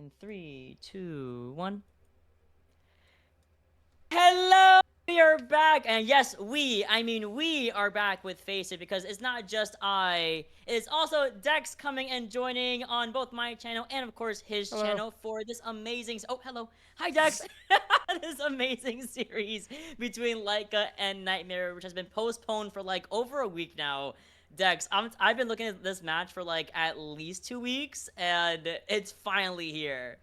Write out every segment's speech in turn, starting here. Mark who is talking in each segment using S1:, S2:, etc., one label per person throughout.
S1: In 3, 2, 1. Hello, we are back, and yes, we are back with FaceIt because it's not just I, it's also Dex coming and joining on both my channel and of course his
S2: Hello.
S1: channel for this amazing. Oh, hello, hi Dex. This amazing series between Laika and Nightmare, which has been postponed for like over a week now. Dex, I've been looking at this match for like at least 2 weeks, and it's finally here.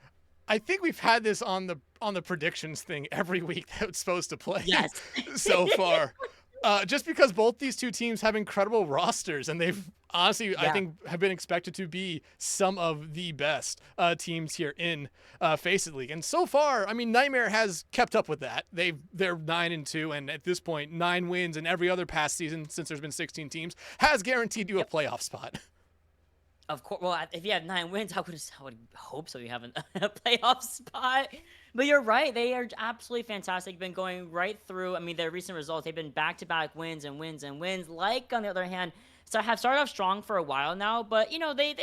S2: I think we've had this on the predictions thing every week that it's supposed to play
S1: Yes.
S2: so far. Just because both these two teams have incredible rosters and they've honestly, I
S1: Yeah.
S2: think, have been expected to be some of the best teams here in FaceIt League. And so far, I mean, Nightmare has kept up with that. They're 9-2, and at this point, 9 wins in every other past season since there's been 16 teams has guaranteed you a playoff spot.
S1: Of course. Well, if you have 9 wins, I would hope so. You have a playoff spot. But you're right. They are absolutely fantastic. Been going right through. I mean, their recent results. They've been back-to-back wins and wins and wins. Like on the other hand, so have started off strong for a while now. But you know, they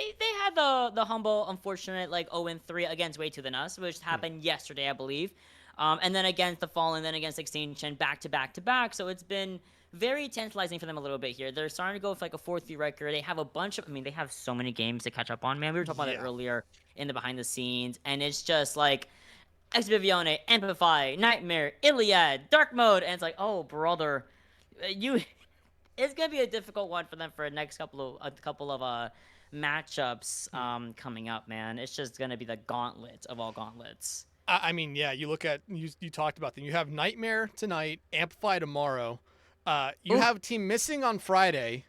S1: had the humble, unfortunate like 0-3 against Way to the Us, which happened yesterday, I believe. And then against the Fallen, then against Extinction, back to back to back. So it's been very tantalizing for them a little bit here. They're starting to go with like a 4-3 record. They have a bunch of, I mean, they have so many games to catch up on, man. We were talking about it
S2: Yeah.
S1: earlier in the behind the scenes, and it's just like Exvivione, Amplify, Nightmare, Iliad, Dark Mode, and it's like, oh, brother, you, it's gonna be a difficult one for them for the next couple of matchups coming up, man. It's just gonna be the gauntlet of all gauntlets.
S2: I mean, yeah, you look at you talked about them. You have Nightmare tonight, Amplify tomorrow. You
S1: Oof.
S2: have Team Missing on Friday.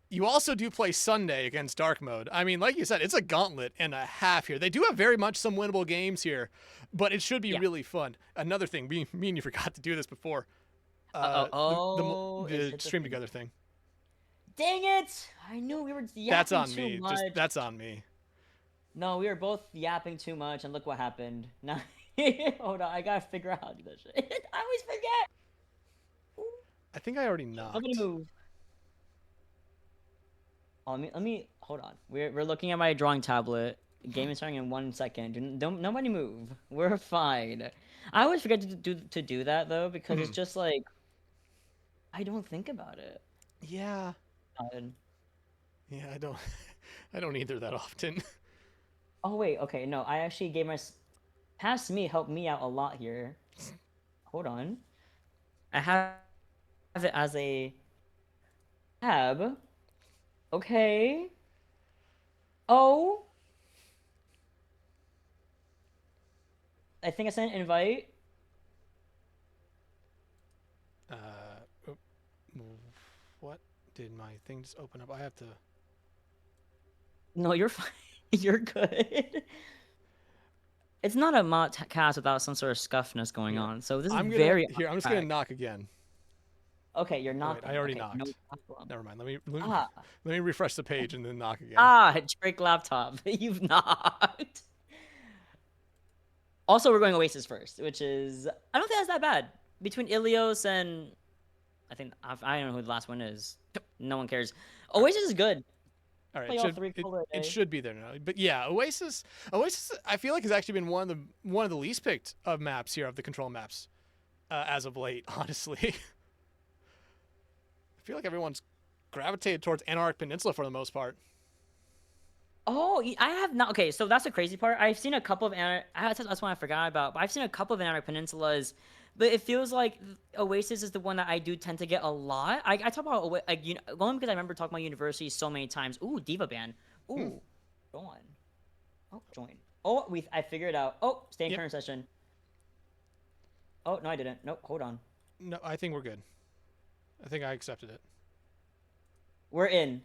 S2: You also do play Sunday against Dark Mode. I mean, like you said, it's a gauntlet and a half here. They do have very much some winnable games here, but it should be
S1: Yeah.
S2: really fun. Another thing, me and you forgot to do this before
S1: Uh-oh.
S2: the
S1: Oh, is
S2: the
S1: it the
S2: stream
S1: thing?
S2: together thing.
S1: Dang it! I knew we were
S2: That's
S1: yapping
S2: on
S1: too
S2: me. Just
S1: much.
S2: that's on me.
S1: No, we were both yapping too much, and look what happened. Now, hold on, I gotta figure out how to do this shit. I always forget.
S2: I think I already
S1: Nobody
S2: knocked.
S1: move. Oh, let me hold on. We're looking at my drawing tablet. Game is starting in 1 second. Don't nobody move. We're fine. I always forget to do that though because it's
S2: Mhm.
S1: just like I don't think about it.
S2: Yeah,
S1: God.
S2: yeah. I don't I don't either that often.
S1: Oh wait, okay, no, I actually gave my past me helped me out a lot here. Hold on. I have it as a tab. Okay. Oh, I think I sent an invite.
S2: Oh, what did my thing just open up? I have to.
S1: No, you're fine. You're good. It's not a cast without some sort of scuffness going
S2: Here.
S1: on. So this is
S2: I'm gonna
S1: very on
S2: here. I'm just gonna
S1: track.
S2: knock again.
S1: Okay, you're
S2: Oh wait, I
S1: knocking.
S2: already
S1: Okay, no
S2: knocked.
S1: problem.
S2: Never mind.
S1: Ah,
S2: Let me refresh the page and then knock again.
S1: Drake laptop. You've knocked. Also, we're going Oasis first, which is I don't think that's that bad. Between Ilios and I don't know who the last one is. No one cares.
S2: All right.
S1: Oasis is good.
S2: All right,
S1: Play all three
S2: it
S1: color a
S2: it
S1: day.
S2: should be there now. But yeah, Oasis, I feel like has actually been one of the least picked of maps here of the control maps as of late. Honestly, I feel like everyone's gravitated towards Antarctic Peninsula for the most part.
S1: Oh, I have not. Okay, so that's the crazy part. I've seen a couple of that's one I forgot about. But I've seen a couple of Antarctic Peninsulas, but it feels like Oasis is the one that I do tend to get a lot. I talk about like only because I remember talking about university so many times. Ooh, Diva ban.
S2: Hmm.
S1: Ooh, go on. Oh, join. Oh, I figured it out. Oh, stay in
S2: Yep.
S1: current session. Oh no, I didn't. Nope. Hold on.
S2: No, I think we're good. I think I accepted it.
S1: We're in.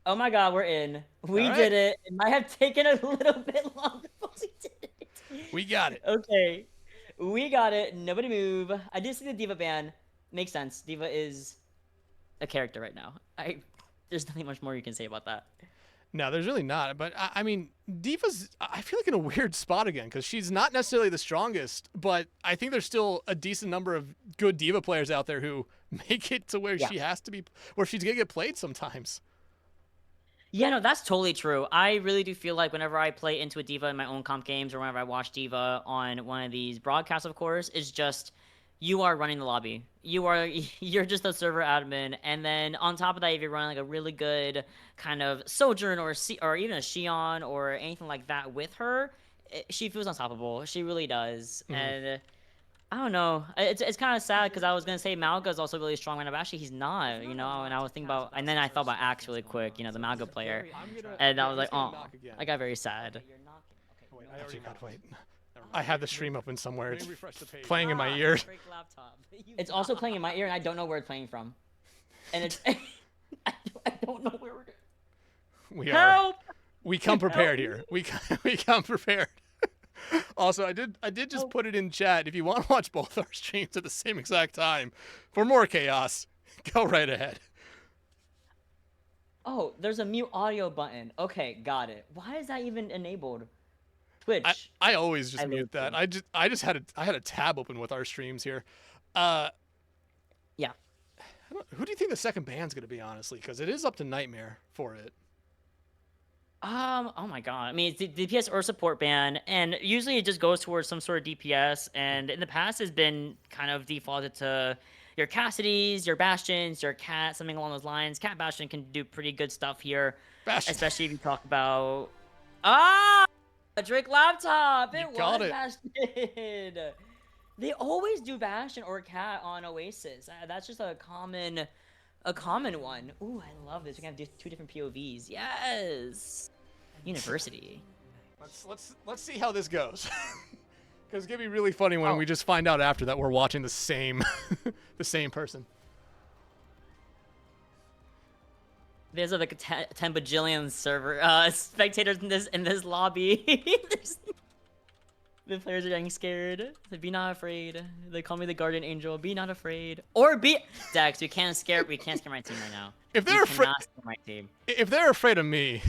S1: Oh my God, we're in.
S2: All
S1: We
S2: right,
S1: did it. It might have taken a little bit longer, but we did it.
S2: we got it.
S1: Okay. We got it. Nobody move. I did see the Diva ban. Makes sense. Diva is a character right now. There's nothing much more you can say about that.
S2: No, there's really not. But I mean, Diva's, I feel like in a weird spot again because she's not necessarily the strongest, but I think there's still a decent number of good Diva players out there who make it to where
S1: Yeah.
S2: she has to be, where she's going to get played sometimes.
S1: Yeah, no, that's totally true. I really do feel like whenever I play into a diva in my own comp games or whenever I watch diva on one of these broadcasts, of course, is just you are running the lobby. You're just a server admin, and then on top of that, if you're running like a really good kind of Sojourn or even a Xion or anything like that with her, she feels unstoppable. She really does,
S2: Mhm.
S1: and I don't know. It's kind of sad because I was gonna say Malga is also really strong, but actually he's not. You know, and I was thinking about, and then I thought about Axe really quick. You know, the Malga player, and I was like,
S2: gonna
S1: oh,
S2: knock again.
S1: I got very sad.
S2: Wait, I already got wait. I have the stream open somewhere. It's playing in my ear.
S1: It's also playing in my ear, and I don't know where it's playing from. And it's I don't know where we're.
S2: We
S1: Help!
S2: we come prepared here. We come prepared. Also, I did just put it in chat. If you want to watch both our streams at the same exact time for more chaos, go right ahead.
S1: Oh, there's a mute audio button. Okay, got it. Why is that even enabled? Twitch.
S2: I always just
S1: I
S2: mute that. I just had a tab open with our streams here.
S1: Yeah.
S2: Who do you think the second ban's gonna be, honestly? Because it is up to Nightmare for it.
S1: Oh my god. I mean, it's the DPS or support ban, and usually it just goes towards some sort of DPS, and in the past has been kind of defaulted to your Cassidys, your Bastions, your Cat, something along those lines. Cat Bastion can do pretty good stuff here,
S2: Bastion.
S1: especially if you talk about... Ah! A Drake laptop!
S2: You
S1: It
S2: got
S1: was
S2: it.
S1: Bastion! They always do Bastion or Cat on Oasis. That's just a common one. Ooh, I love this. We can have two different POVs. Yes! University.
S2: Let's see how this goes. Because it's gonna be really funny when
S1: Oh.
S2: we just find out after that we're watching the same the same person.
S1: There's like 10 bajillion spectators in this lobby. The players are getting scared. Be not afraid. They call me the guardian angel. Be not afraid. Or be Dex. We can't scare my team right now.
S2: If they're afraid,
S1: my team.
S2: if they're afraid of me,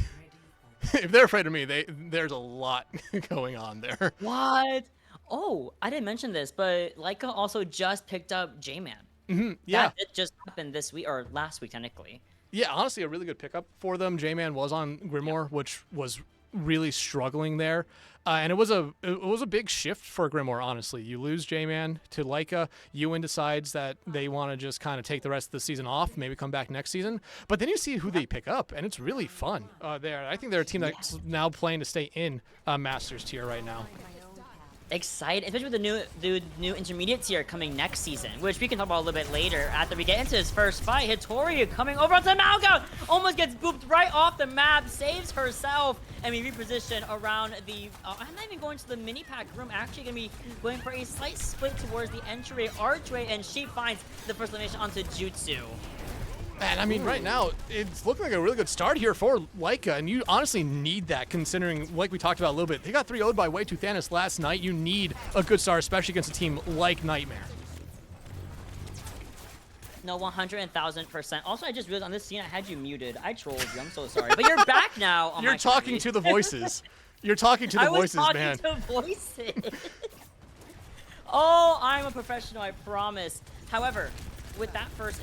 S2: if they're afraid of me, there's a lot going on there.
S1: What? Oh, I didn't mention this, but Laika also just picked up J-Man.
S2: Yeah.
S1: It just happened this week or last week technically.
S2: Yeah, honestly, a really good pickup for them. J-Man was on Grimoire, which was really struggling there. And it was a big shift for Grimoire, honestly. You lose J-Man to Laika. Ewan decides that they want to just kind of take the rest of the season off, maybe come back next season. But then you see who they pick up, and it's really fun there. I think they're a team that's now playing to stay in Masters tier right now.
S1: Excited, especially with the new intermediate tier coming next season, which we can talk about a little bit later after we get into his first fight. Hitori coming over onto Malga, almost gets booped right off the map, saves herself, and we reposition around the... I'm not even going to the mini pack room, actually going to be going for a slight split towards the entry archway, and she finds the first elimination onto Jutsu.
S2: And I mean, right now, it's looking like a really good start here for Laika, and you honestly need that, considering, like we talked about a little bit, they got 3-0'd by Way to Thanos last night. You need a good start, especially against a team like Nightmare.
S1: No, 100,000%. Also, I just realized on this scene I had you muted. I trolled you. I'm so sorry. But you're back now. On
S2: You're talking to the voices. You're talking to the voices, man.
S1: I was talking to voices. Oh, I'm a professional, I promise. However, with that first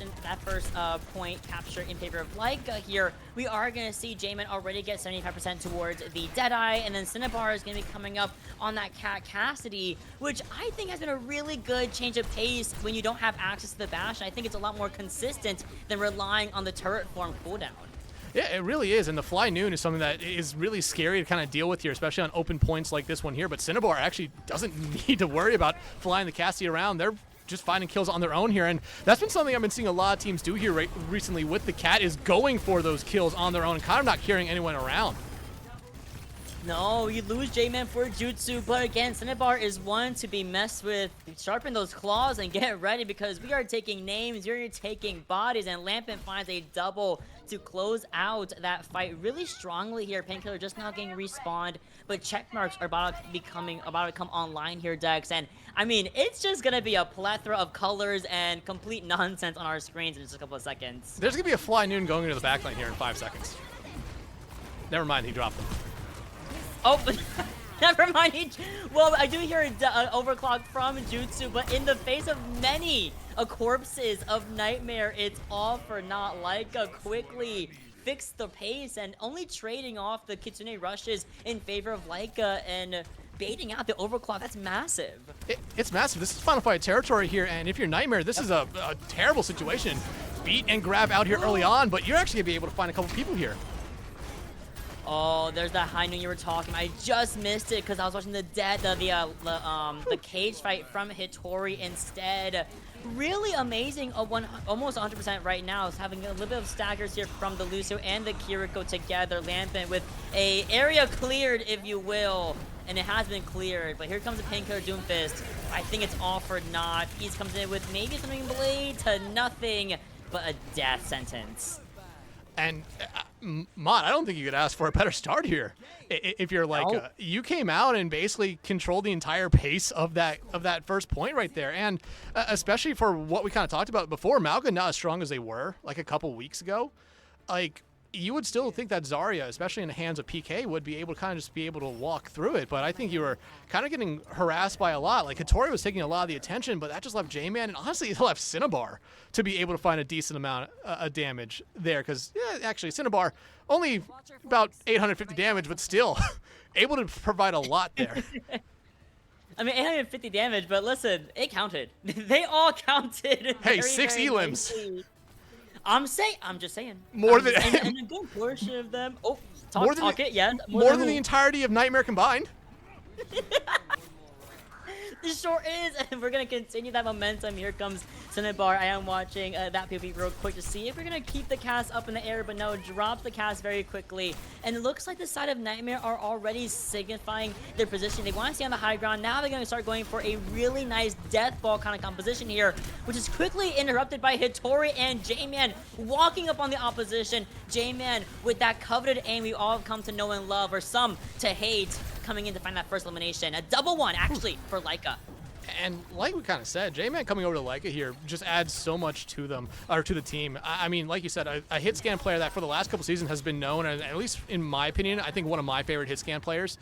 S1: point capture in favor of Laika here, we are going to see J-Man already get 75% towards the Deadeye, and then Cinnabar is going to be coming up on that Cat Cassidy, which I think has been a really good change of pace when you don't have access to the Bash, and I think it's a lot more consistent than relying on the turret form cooldown.
S2: Yeah, it really is, and the Fly Noon is something that is really scary to kind of deal with here, especially on open points like this one here, but Cinnabar actually doesn't need to worry about flying the Cassie around. They're just finding kills on their own here, and that's been something I've been seeing a lot of teams do here recently with the Cat, is going for those kills on their own and kind of not carrying anyone around.
S1: No, you lose J-Man for Jutsu, but again, Cinnabar is one to be messed with. Sharpen those claws and get ready, because we are taking names, you're taking bodies, and Lampin finds a double to close out that fight really strongly here. Painkiller just now getting respawned, but check marks are about to come online here, Dex, and I mean, it's just gonna be a plethora of colors and complete nonsense on our screens in just a couple of seconds.
S2: There's gonna be a Fly Noon going into the backline here in 5 seconds. Never mind, he dropped them.
S1: Oh, but never mind. Well, I do hear an overclock from Jutsu, but in the face of many corpses of Nightmare, it's all for naught. Laika quickly fix the pace and only trading off the Kitsune rushes in favor of Laika and baiting out the overclock. That's massive.
S2: It's massive. This is Final Fight territory here, and if you're Nightmare, this is a terrible situation. Beat and grab out here early on, but you're actually going to be able to find a couple people here.
S1: Oh, there's that high noon you were talking. I just missed it because I was watching the cage fight from Hittori instead. Really amazing. Almost 100% right now. Is having a little bit of staggers here from the Lucio and the Kiriko together. Lampin with a area cleared, if you will. And it has been cleared, but here comes the Painkiller Doomfist. I think it's all for naught. Peace comes in with maybe something blade to nothing, but a death sentence.
S2: And Mott, I don't think you could ask for a better start here. If you're like, you came out and basically controlled the entire pace of that first point right there, and especially for what we kind of talked about before, Mauga not as strong as they were like a couple weeks ago. Like, you would still think that Zarya, especially in the hands of PK, would be able to kind of just be able to walk through it. But I think you were kind of getting harassed by a lot. Like, Hittori was taking a lot of the attention, but that just left J-Man, and honestly, it left Cinnabar to be able to find a decent amount of damage there. Because, yeah, actually, Cinnabar, only about 850 damage, but still able to provide a lot there.
S1: I mean, 850 damage, but listen, it counted. They all counted.
S2: Hey, 6 elims.
S1: Nicely. I'm just saying.
S2: More than
S1: and a good portion of them. Oh, talk it, yeah.
S2: More than the entirety of Nightmare combined.
S1: This sure is, and we're gonna continue that momentum. Here comes Cinnabar. I am watching that PvP real quick to see if we're gonna keep the cast up in the air, but no, drops the cast very quickly. And it looks like the side of Nightmare are already signifying their position. They want to stay on the high ground. Now they're gonna start going for a really nice death ball kind of composition here, which is quickly interrupted by Hittori and J-Man walking up on the opposition. J-Man with that coveted aim we all have come to know and love, or some to hate, coming in to find that first elimination. A double one, actually, for Laika.
S2: And like we kind of said, J-Man coming over to Laika here just adds so much to them, or to the team. I mean, like you said, a hit scan player that for the last couple seasons has been known, and at least in my opinion, I think one of my favorite hit scan players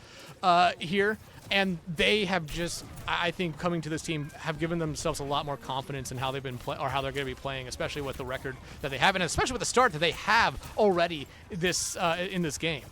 S2: here. And they have just, I think, coming to this team, have given themselves a lot more confidence in how they've been or how they're going to be playing, especially with the record that they have, and especially with the start that they have already this in this game.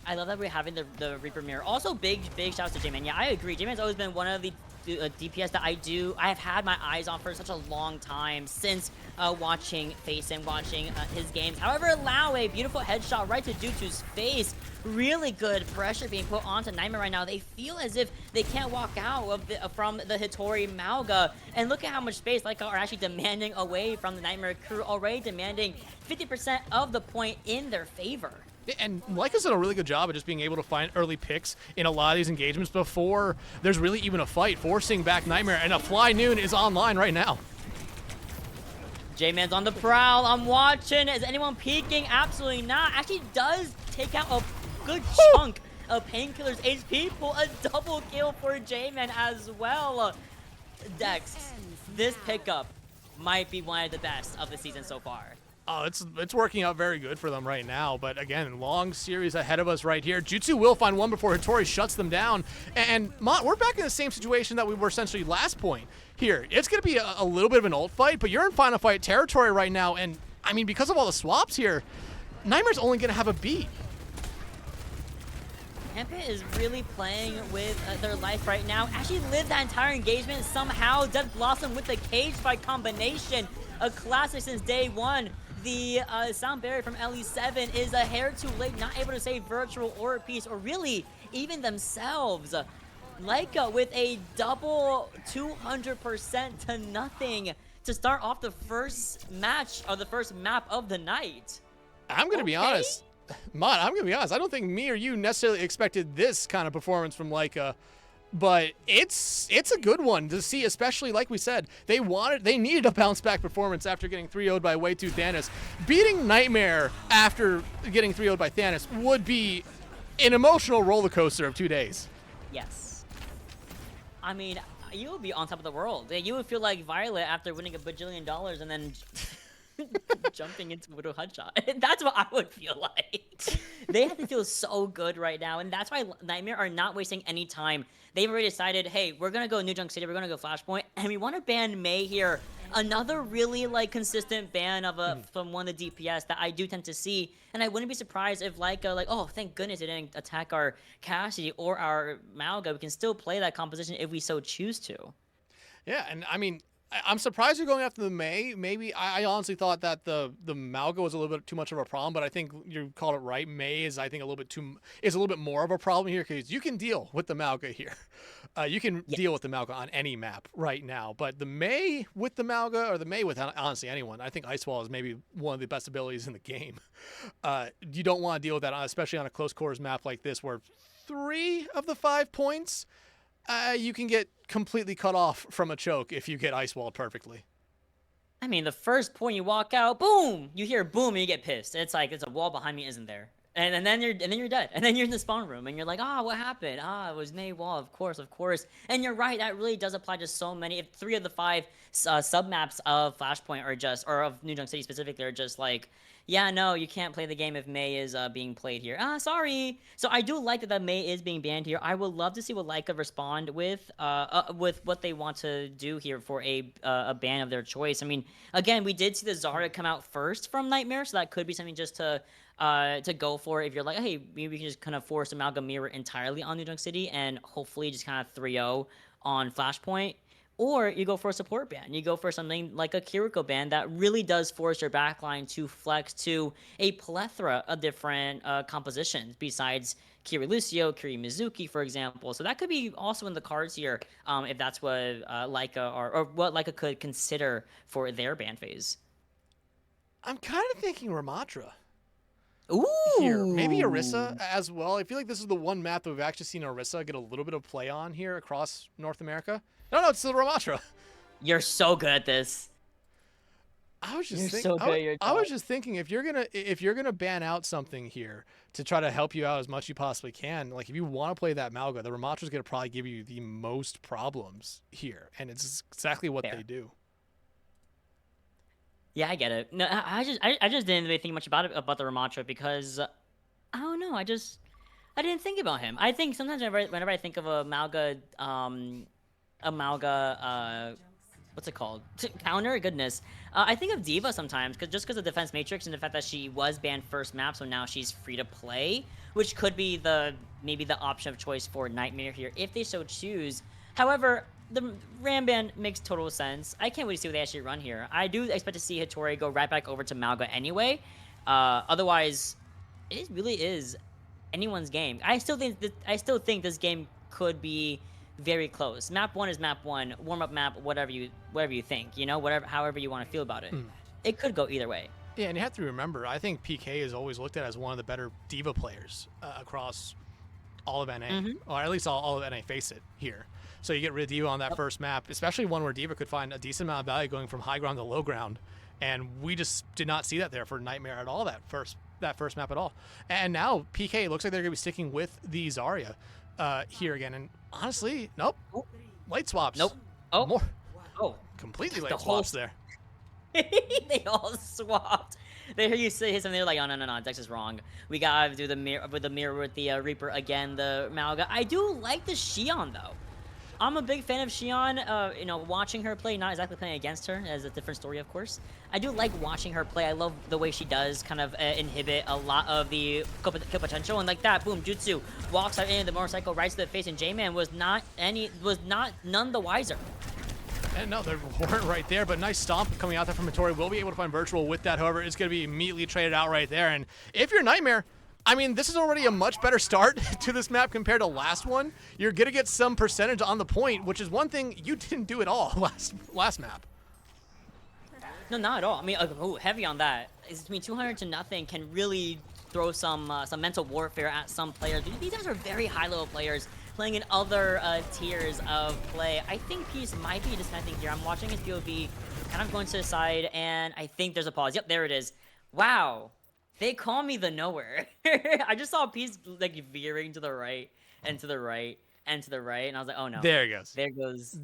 S1: I love that we're having the Reaper mirror. Also, big shouts to J-Man. Yeah, I agree. J-Man's always been one of the DPS that I have had my eyes on for such a long time since watching FaceIt, watching his games. However, Lau, a beautiful headshot right to Dutu's face. Really good pressure being put onto Nightmare right now. They feel as if they can't walk out of from the Hittori Mauga. And look at how much space Laika are actually demanding away from the Nightmare crew, already demanding 50% of the point in their favor.
S2: And Laika's done a really good job of just being able to find early picks in a lot of these engagements before there's really even a fight, forcing back Nightmare, and a Fly Noon is online right now.
S1: J-Man's on the prowl. I'm watching. Is anyone peeking? Absolutely not. Actually does take out a good chunk of Painkiller's HP. Pull a double kill for J-Man as well. Dex, this pickup might be one of the best of the season so far.
S2: Oh, it's working out very good for them right now, but again, long series ahead of us right here. Jutsu will find one before Hittori shuts them down, and Mott, we're back in the same situation that we were essentially last point here. It's going to be a little bit of an ult fight, but you're in Final Fight territory right now, and I mean, because of all the swaps here, Nightmare's only going to have a beat.
S1: Tampa is really playing with their life right now. Actually lived that entire engagement somehow. Death Blossom with the cage fight combination. A classic since day one. The sound barrier from LE7 is a hair too late, not able to save virtual or piece, or really even themselves. Laika with a double 200% to nothing to start off the first match, or the first map of the night.
S2: I'm going to be honest. Mott, I'm going to be honest. I don't think me or you necessarily expected this kind of performance from Laika. But it's a good one to see, especially like we said, they needed a bounce back performance after getting 3-0'd by Way 2 Thanos. Beating Nightmare after getting 3-0'd by Thanos would be an emotional roller coaster of 2 days.
S1: Yes. I mean, you would be on top of the world. You would feel like Violet after winning $1 bajillion and then jumping into Widow Headshot. That's what I would feel like. They have to feel so good right now, and that's why Nightmare are not wasting any time. They've already decided, hey, we're going to go New Junk City, we're going to go Flashpoint, and we want to ban Mei here Another really like consistent ban of a from one of the DPS that I do tend to see, and I wouldn't be surprised if Laika like, oh, thank goodness it didn't attack our Cassidy or our Malga. We can still play that composition if we so choose to.
S2: Yeah, and I mean, I'm surprised you're going after the May. Maybe I honestly thought that the Malga was a little bit too much of a problem, but I think you called it right. May is, I think, a little bit more of a problem here because you can deal with the Malga here. You can
S1: Yeah.
S2: deal with the Malga on any map right now, but the May with the Malga or the May with honestly anyone, I think Ice Wall is maybe one of the best abilities in the game. You don't want to deal with that, especially on a close quarters map like this where 3 of the 5 points you can get completely cut off from a choke if you get ice walled perfectly.
S1: I mean, the first point you walk out, boom, you hear boom, and you get pissed. It's like there's a wall behind me, isn't there? And then you're dead, and then you're in the spawn room, and you're like, what happened? It was May Wall, of course, of course. And you're right, that really does apply to so many. If 3 of the 5 sub maps of Flashpoint are just, or of New Junk City specifically, are just like, yeah, no, you can't play the game if May is being played here. Sorry. So I do like that May is being banned here. I would love to see what Laika respond with what they want to do here for a ban of their choice. I mean, again, we did see the Zarya come out first from Nightmare, so that could be something just to go for if you're like, hey, maybe we can just kind of force Amalgam Mirror entirely on New Junk City and hopefully just kind of 3-0 on Flashpoint. Or you go for a support ban. You go for something like a Kiriko ban that really does force your backline to flex to a plethora of different compositions besides Kiri Lucio, Kiri Mizuki, for example. So that could be also in the cards here if that's what Laika or what Laika could consider for their ban phase.
S2: I'm kind of thinking Ramatra.
S1: Ooh.
S2: Here, maybe Orisa as well. I feel like this is the one map that we've actually seen Orisa get a little bit of play on here across North America. No, it's the Ramatra.
S1: You're so good at this.
S2: I was just thinking if you're gonna ban out something here to try to help you out as much as you possibly can, like if you want to play that Malga, the Ramatra's gonna probably give you the most problems here, and it's exactly what they do.
S1: Yeah, I get it. No, I just didn't really think much about the Ramatra because I don't know. I didn't think about him. I think sometimes whenever I think of a Malga, what's it called? Counter? Goodness. I think of Diva sometimes, because of Defense Matrix and the fact that she was banned first map, so now she's free to play, which could be maybe the option of choice for Nightmare here if they so choose. However, the Ram ban makes total sense. I can't wait to see what they actually run here. I do expect to see Hattori go right back over to Malga anyway. Otherwise, it really is anyone's game. I still think this game could be very close. Map 1 is map 1, warm-up map, whatever you think, however you want to feel about it. It could go either way.
S2: Yeah, and you have to remember, I think PK is always looked at as one of the better Diva players across all of NA, or at least all of NA FaceIt here. So you get rid of Diva on that first map, especially one where Diva could find a decent amount of value going from high ground to low ground, and we just did not see that there for Nightmare at all that first map at all. And now PK looks like they're gonna be sticking with the Zarya here again, and honestly, nope, light swaps.
S1: Nope. Oh,
S2: more.
S1: Oh,
S2: completely light swaps there.
S1: They all swapped. They hear you say something, they're like, oh, no, Dex is wrong. We gotta do the mirror with the Reaper again, the Malga. I do like the Xion though. I'm a big fan of Xion. Watching her play, not exactly playing against her, as a different story, of course. I do like watching her play. I love the way she does kind of inhibit a lot of the kill potential. And like that, boom, Jutsu walks out in the motorcycle, right to the face, and J-Man was none the wiser.
S2: And no, they weren't right there, but nice stomp coming out there from Hattori. Will be able to find Virtual with that, however, it's going to be immediately traded out right there. And if you're Nightmare, I mean, this is already a much better start to this map compared to last one. You're going to get some percentage on the point, which is one thing you didn't do at all last map.
S1: No, not at all. I mean, heavy on that. It's between 200 to nothing can really throw some mental warfare at some players. These guys are very high-level players playing in other tiers of play. I think Peace might be disconnecting here. I'm watching his POV kind of going to the side, and I think there's a pause. Yep, there it is. Wow. They call me the nowhere. I just saw Peace like veering to the right and to the right and to the right, and I was like, oh no.
S2: There he goes.
S1: There goes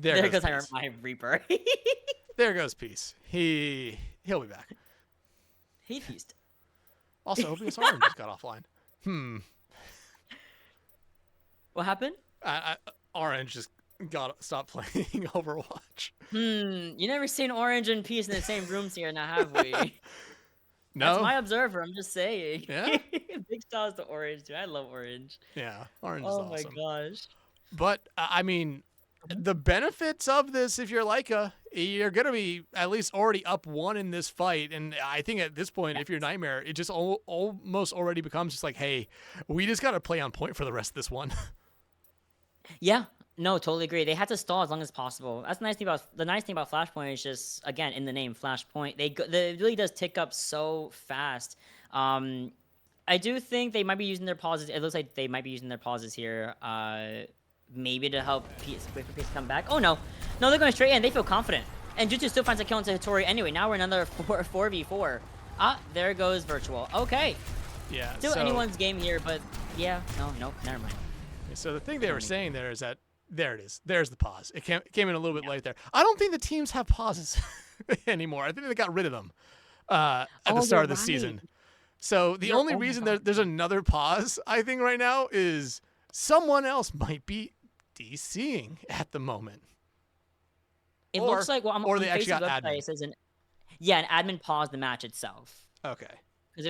S2: Peace.
S1: my Reaper.
S2: There goes Peace. He'll be back.
S1: He feast.
S2: Also, hoping his arm just got offline.
S1: What happened?
S2: Orange just Gotta stop playing Overwatch.
S1: You never seen Orange and Peace in the same rooms here, now have we? That's
S2: No.
S1: my observer. I'm just saying.
S2: Yeah.
S1: Big stars to Orange, dude. I love Orange.
S2: Yeah. Orange is
S1: Oh my
S2: awesome.
S1: gosh.
S2: But I mean, the benefits of this, if you're Laika, you're gonna be at least already up one in this fight, and I think at this point, if you're Nightmare, it just almost already becomes just like, hey, we just gotta play on point for the rest of this one.
S1: Yeah, no, totally agree. They had to stall as long as possible. That's the nice thing about Flashpoint is just again in the name Flashpoint. It really does tick up so fast. I do think they might be using their pauses. It looks like they might be using their pauses here. Maybe to help wait for Peace to come back. Oh no, no, they're going straight in. They feel confident, and Jutsu still finds a kill into Hattori anyway. Now we're in another 4v4. There goes Virtual. Okay,
S2: Yeah.
S1: still
S2: so,
S1: anyone's game here, but yeah, no, never mind.
S2: So the thing they were saying there is that there it is. There's the pause. It came in a little bit late there. I don't think the teams have pauses anymore. I think they got rid of them at the start of the season. So the only reason there's another pause, I think, right now is someone else might be DCing at the moment.
S1: It looks like, well, I'm
S2: or
S1: on
S2: they actually
S1: FaceIt
S2: got
S1: website,
S2: admin.
S1: it says an admin paused the match itself.
S2: Okay.
S1: Because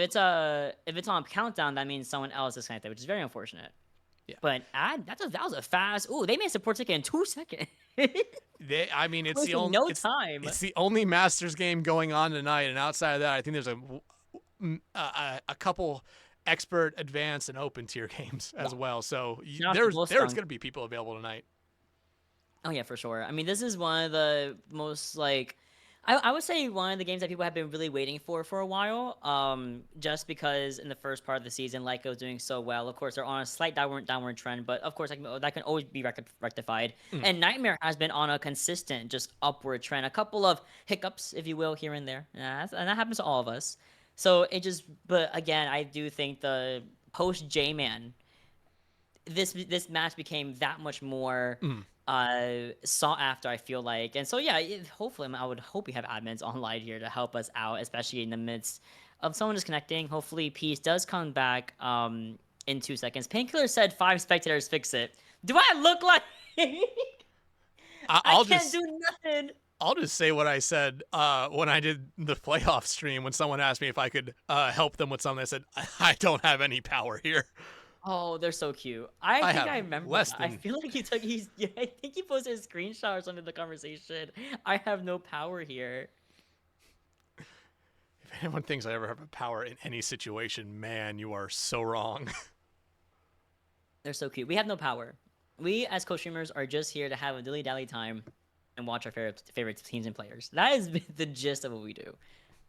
S1: if it's on countdown, that means someone else is connected, which is very unfortunate.
S2: Yeah.
S1: But that was a fast. Ooh, they made support ticket in 2 seconds.
S2: I mean, it's the only
S1: no time.
S2: It's the only Masters game going on tonight, and outside of that, I think there's a couple expert, advanced, and open tier games as well. So there's going to be people available tonight.
S1: Oh yeah, for sure. I mean, this is one of the most like, I would say one of the games that people have been really waiting for a while. Just because in the first part of the season, Laika was doing so well. Of course, they're on a slight downward trend, but of course that can always be rectified. And Nightmare has been on a consistent, just upward trend. A couple of hiccups, if you will, here and there, and that happens to all of us. So but again, I do think the post J-Man, this match became that much more sought after, I feel like. And so yeah, hopefully I would hope we have admins online here to help us out, especially in the midst of someone disconnecting. Hopefully Peace does come back in 2 seconds. Painkiller said 5 spectators fix it. Do I look like I can't do nothing?
S2: I'll just say what I said when I did the playoff stream. When someone asked me if I could help them with something, I said, I don't have any power here.
S1: Oh, they're so cute. I think I remember that. I feel like I think he posted a screenshot or something in the conversation. I have no power here.
S2: If anyone thinks I ever have a power in any situation, man, you are so wrong.
S1: They're so cute. We have no power. We, as co-streamers, are just here to have a dilly-dally time and watch our favorite teams and players. That is the gist of what we do.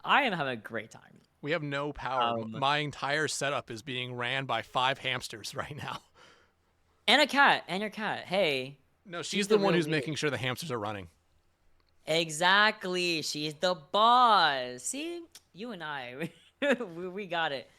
S1: I am having a great time.
S2: We have no power. My entire setup is being ran by 5 hamsters right now.
S1: And a cat. And your cat. Hey.
S2: No, she's the one who's making sure the hamsters are running.
S1: Exactly. She's the boss. See? You and I. we got it.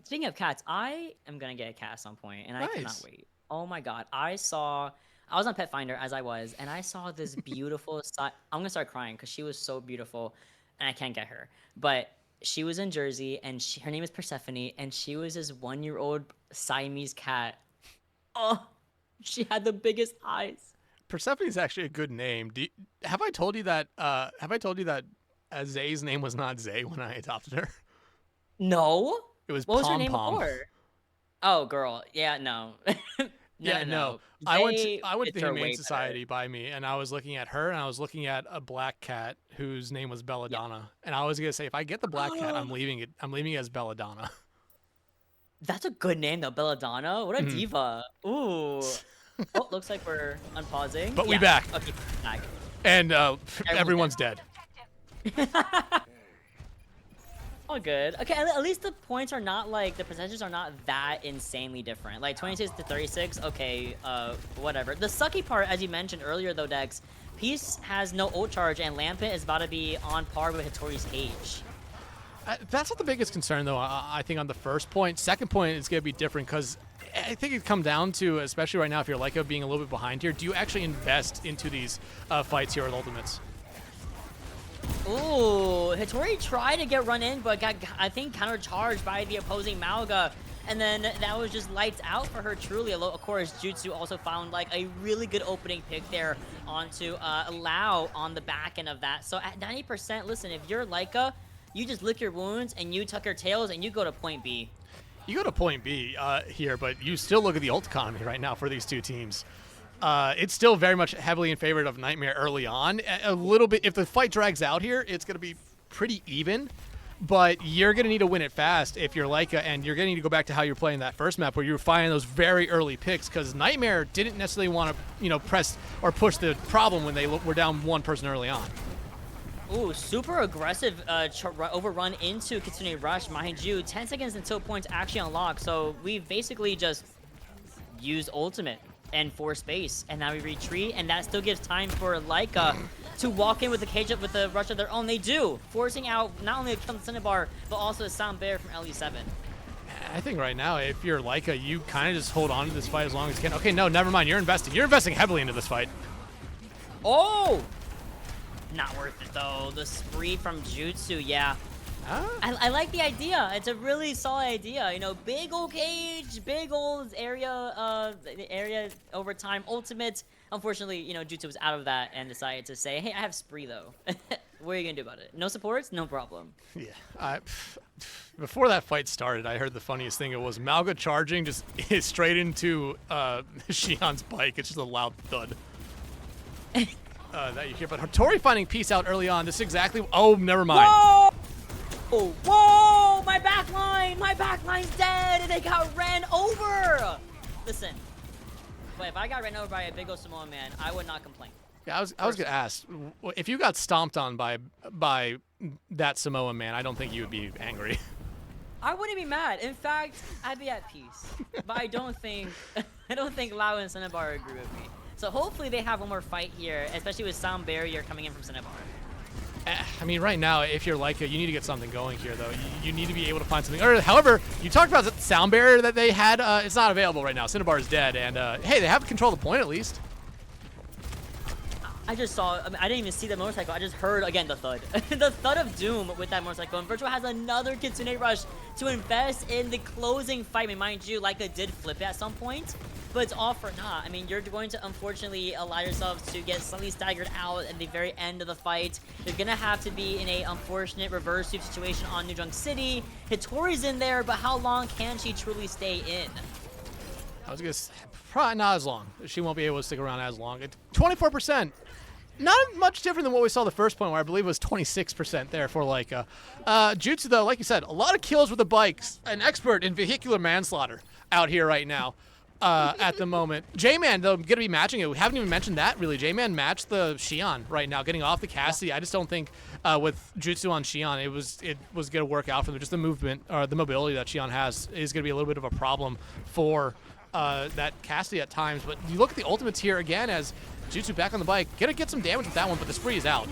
S1: Speaking of cats, I am going to get a cat at some point, and I cannot wait. Oh my god. I was on Pet Finder, as I was, and I saw this beautiful I'm going to start crying because she was so beautiful, and I can't get her. But she was in Jersey, and her name is Persephone, and she was this 1-year-old Siamese cat. Oh, she had the biggest eyes.
S2: Persephone is actually a good name. Have I told you that? Zay's name was not Zay when I adopted her?
S1: No.
S2: It was
S1: What
S2: Pom
S1: was her name
S2: Pom.
S1: before? Oh, girl. Yeah, no. No.
S2: I went to the Humane Society by me, and I was looking at her, and I was looking at a black cat whose name was Belladonna. And I was gonna say, if I get the black cat, I'm leaving it as Belladonna.
S1: That's a good name though, Belladonna. What a diva. Ooh. Oh, looks like we're unpausing.
S2: But we back.
S1: Okay, back.
S2: And everyone's dead.
S1: All good. Okay, at least the points are not like, the percentages are not that insanely different. Like 26 to 36, okay, whatever. The sucky part, as you mentioned earlier though, Dex, Peace has no ult charge, and Lampent is about to be on par with Hattori's H.
S2: That's not the biggest concern, though, I think, on the first point. Second point is going to be different, because I think it come down to, especially right now, if you're Laika being a little bit behind here, do you actually invest into these fights here with ultimates?
S1: Ooh, Hattori tried to get run in, but got, I think, counter-charged by the opposing Malga. And then that was just lights out for her, truly. Of course, Jutsu also found like a really good opening pick there onto Lao on the back end of that. So at 90%, listen, if you're Laika, you just lick your wounds and you tuck your tails and you go to point B.
S2: You go to point B here, but you still look at the ult economy right now for these two teams. It's still very much heavily in favor of Nightmare early on. A little bit, if the fight drags out here, it's going to be pretty even. But you're going to need to win it fast if you're Laika, and you're going to need to go back to how you're playing that first map where you were finding those very early picks, because Nightmare didn't necessarily want to, press or push the problem when they were down one person early on.
S1: Ooh, super aggressive overrun into Kitsune Rush. Mind you, 10 seconds until points actually unlock, so we've basically just used ultimate and force space, and now we retreat, and that still gives time for Laika to walk in with the cage up with the rush of their own. They do, forcing out not only a kill Cinnabar, but also a Sound Bear from LE7.
S2: I think right now, if you're Laika, you kind of just hold on to this fight as long as you can. Okay, no, never mind. You're investing. You're investing heavily into this fight.
S1: Oh! Not worth it, though. The spree from Jutsu, yeah. I like the idea. It's a really solid idea. Big old cage, big old area over time, ultimate. Unfortunately, Jutsu was out of that and decided to say, hey, I have spree, though. What are you going to do about it? No supports? No problem.
S2: Yeah. Before that fight started, I heard the funniest thing. It was Malga charging just straight into Xi'an's bike. It's just a loud thud. That you hear. But Hattori finding peace out early on. This is exactly... Oh, never mind.
S1: Whoa! Whoa! My backline's dead, and they got ran over. Listen, but if I got ran over by a big old Samoan man, I would not complain.
S2: Yeah, I was gonna ask, if you got stomped on by that Samoan man, I don't think you would be angry.
S1: I wouldn't be mad. In fact, I'd be at peace. But I don't think Lao and Cinnabar agree with me. So hopefully they have one more fight here, especially with Sound Barrier coming in from Cinnabar.
S2: I mean, right now, if you're Laika, you need to get something going here, though. You need to be able to find something. However, you talked about the Sound Barrier that they had. It's not available right now. Cinnabar is dead, and hey, they have control of the point at least.
S1: I just saw, I didn't even see the motorcycle. I just heard, again, the thud. The thud of doom with that motorcycle. And Virtual has another Kitsune Rush to invest in the closing fight. I mean, mind you, Laika did flip it at some point, but it's all for naught. I mean, you're going to unfortunately allow yourselves to get slightly staggered out at the very end of the fight. You're going to have to be in a unfortunate reverse sweep situation on New Junk City. Hitori's in there, but how long can she truly stay in?
S2: I was going to say, probably not as long. She won't be able to stick around as long. 24%. Not much different than what we saw the first point, where I believe it was 26% there for Laika. Jutsu, though, like you said, a lot of kills with the bikes. An expert in vehicular manslaughter out here right now at the moment. J-Man, though, going to be matching it. We haven't even mentioned that, really. J-Man matched the Xi'an right now, getting off the Cassidy. I just don't think with Jutsu on Xi'an, it was going to work out for them. Just the movement, or the mobility that Xi'an has is going to be a little bit of a problem for that Cassidy at times. But you look at the ultimates here again as Jutsu back on the bike. Gonna get some damage with that one, but the spree is out.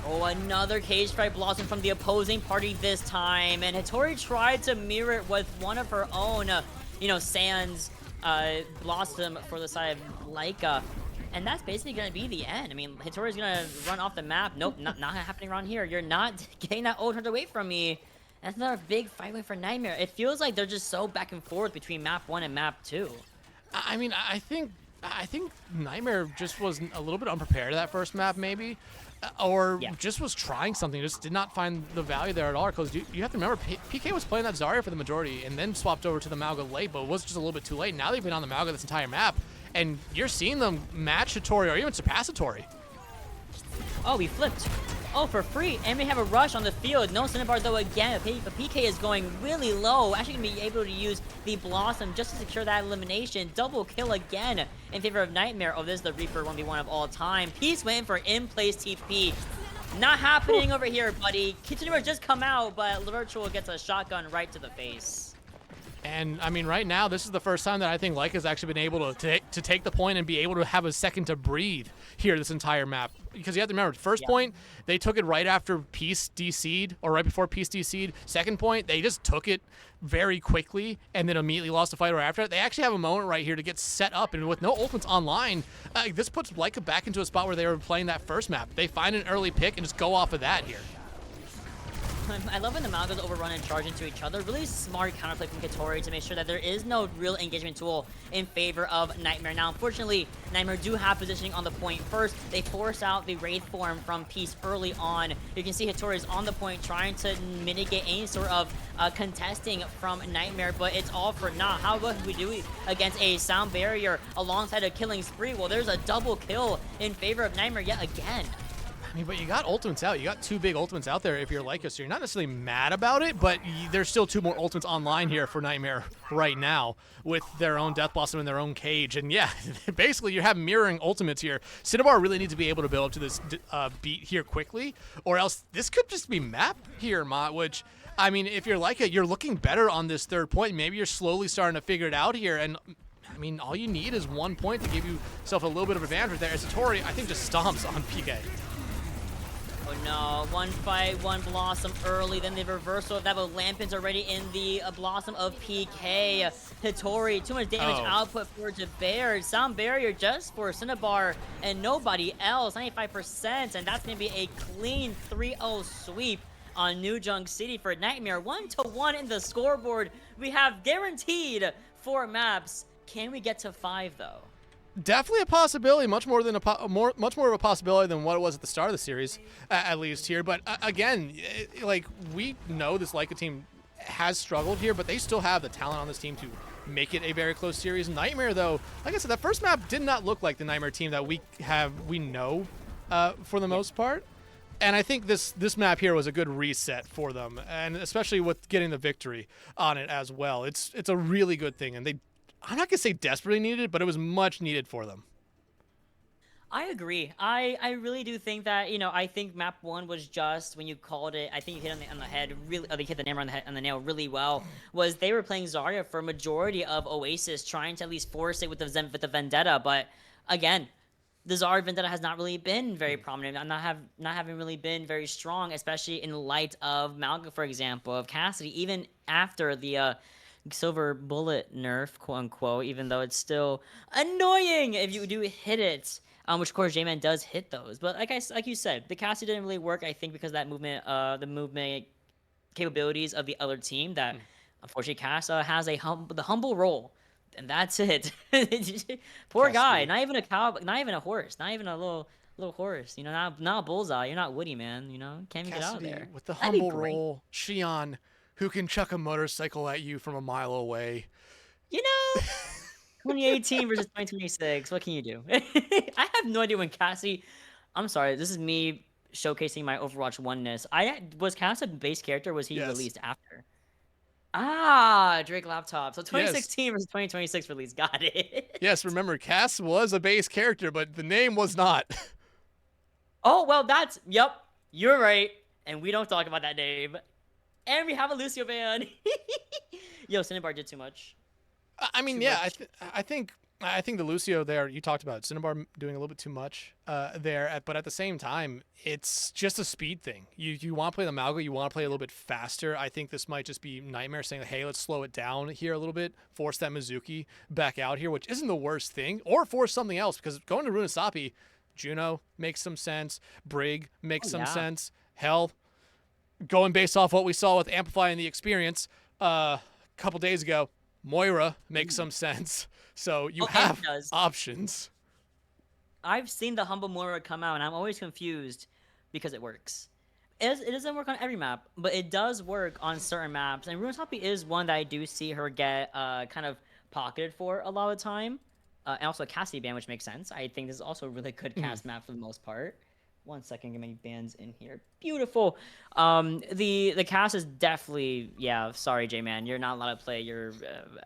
S1: Oh, another cage fight blossom from the opposing party this time. And Hattori tried to mirror it with one of her own, Sans blossom for the side of Laika. And that's basically going to be the end. I mean, Hattori's going to run off the map. Nope, not happening around here. You're not getting that ult away from me. That's another big fight win for Nightmare. It feels like they're just so back and forth between map 1 and map 2.
S2: I mean, I think Nightmare just was a little bit unprepared that first map, maybe, or just was trying something, just did not find the value there at all. Because you have to remember, PK was playing that Zarya for the majority, and then swapped over to the Malga late, but it was just a little bit too late. Now they've been on the Malga this entire map, and you're seeing them match Hattori or even surpass Hattori.
S1: Oh, he flipped. Oh, for free. And we have a rush on the field. No Cinnabar, though, again. But PK is going really low. Actually going to be able to use the Blossom just to secure that elimination. Double kill again in favor of Nightmare. Oh, this is the Reaper 1v1 of all time. Peace went for in-place TP. Not happening over here, buddy. Kitsune just come out, but Virtual gets a shotgun right to the face.
S2: And, I mean, right now, this is the first time that I think Laika's actually been able to take the point and be able to have a second to breathe here this entire map. Because you have to remember, first point, they took it right after Peace DC'd, or right before Peace DC'd. Second point, they just took it very quickly and then immediately lost the fight right after it. They actually have a moment right here to get set up, and with no ultimates online, this puts Laika back into a spot where they were playing that first map. They find an early pick and just go off of that here.
S1: I love when the Malgas overrun and charge into each other. Really smart counterplay from Katori to make sure that there is no real engagement tool in favor of Nightmare. Now, unfortunately, Nightmare do have positioning on the point first. They force out the Wraith form from Peace early on. You can see Hattori is on the point trying to mitigate any sort of contesting from Nightmare, but it's all for naught. How good we do against a sound barrier alongside a killing spree? Well, there's a double kill in favor of Nightmare yet again.
S2: I mean, but you got ultimates out. You got 2 big ultimates out there if you're Laika, so you're not necessarily mad about it, but there's still 2 more ultimates online here for Nightmare right now with their own Death Blossom in their own cage. And yeah, basically you have mirroring ultimates here. Cinnabar really needs to be able to build up to this beat here quickly, or else this could just be map here, which, I mean, if you're Laika, you're looking better on this 3rd point. Maybe you're slowly starting to figure it out here, and I mean, all you need is 1 point to give yourself a little bit of advantage there. As Hattori, I think, just stomps on PK.
S1: Oh no, 1 fight, 1 Blossom early, then the reversal of that, but Lampin's already in the Blossom of PK. Hattori, too much damage output for Jaber. Sound barrier just for Cinnabar and nobody else, 95%, and that's gonna be a clean 3-0 sweep on New Junk City for Nightmare. 1-1 in the scoreboard. We have guaranteed 4 maps. Can we get to 5 though?
S2: Definitely a possibility, much more of a possibility than what it was at the start of the series, at least here. But again, like, we know this Laika team has struggled here, but they still have the talent on this team to make it a very close series. Nightmare, though, like I said, that first map did not look like the Nightmare team that we know for the most part. And I think this map here was a good reset for them, and especially with getting the victory on it as well. It's a really good thing, and I'm not going to say desperately needed it, but it was much needed for them.
S1: I agree. I really do think that, you know, I think map 1 was just, when you called it, I think you hit on the head really, they hit the nail on the nail really well, was they were playing Zarya for a majority of Oasis, trying to at least force it with the Vendetta, but again, the Zarya Vendetta has not really been very prominent, not having really been very strong, especially in light of Malga, for example, of Cassidy, even after the silver bullet nerf, quote unquote, even though it's still annoying if you do hit it, which of course J-Man does hit those. But like you said, the Cassidy didn't really work, I think, because that movement, the movement capabilities of the other team that unfortunately Cass has the humble role, and that's it. Poor guy, not even a cow, not even a horse, not even a little horse, you know, not a bullseye. You're not Woody, man, you know, can't even get out of there
S2: with the humble role. Xion, who can chuck a motorcycle at you from a mile away.
S1: You know, 2018 versus 2026. What can you do? I have no idea when Cassie. I'm sorry, this is me showcasing my Overwatch oneness. Was Cass a base character? Or was he released after? Ah, Drake laptop. So 2016 versus 2026 release. Got it.
S2: Yes, remember, Cass was a base character, but the name was not.
S1: Oh, well, yep, you're right. And we don't talk about that name. And we have a Lucio ban. Yo, Cinnabar did too much.
S2: I mean, yeah, I think the Lucio there, you talked about Cinnabar doing a little bit too much there, but at the same time, it's just a speed thing. You want to play the Malga, you want to play a little bit faster. I think this might just be Nightmare saying, hey, let's slow it down here a little bit, force that Mizuki back out here, which isn't the worst thing, or force something else, because going to Runasapi, Juno makes some sense, Brig makes some sense, hell, going based off what we saw with amplifying the experience a couple days ago, Moira makes some sense. So you have options.
S1: I've seen the humble Moira come out, and I'm always confused because it works. It doesn't work on every map, but it does work on certain maps. And Runasapi is one that I do see her get kind of pocketed for a lot of the time. And also a Cassie ban, which makes sense. I think this is also a really good cast map for the most part. 1 second, get my bands in here. Beautiful. The cast is definitely, sorry, J-Man, you're not allowed to play your...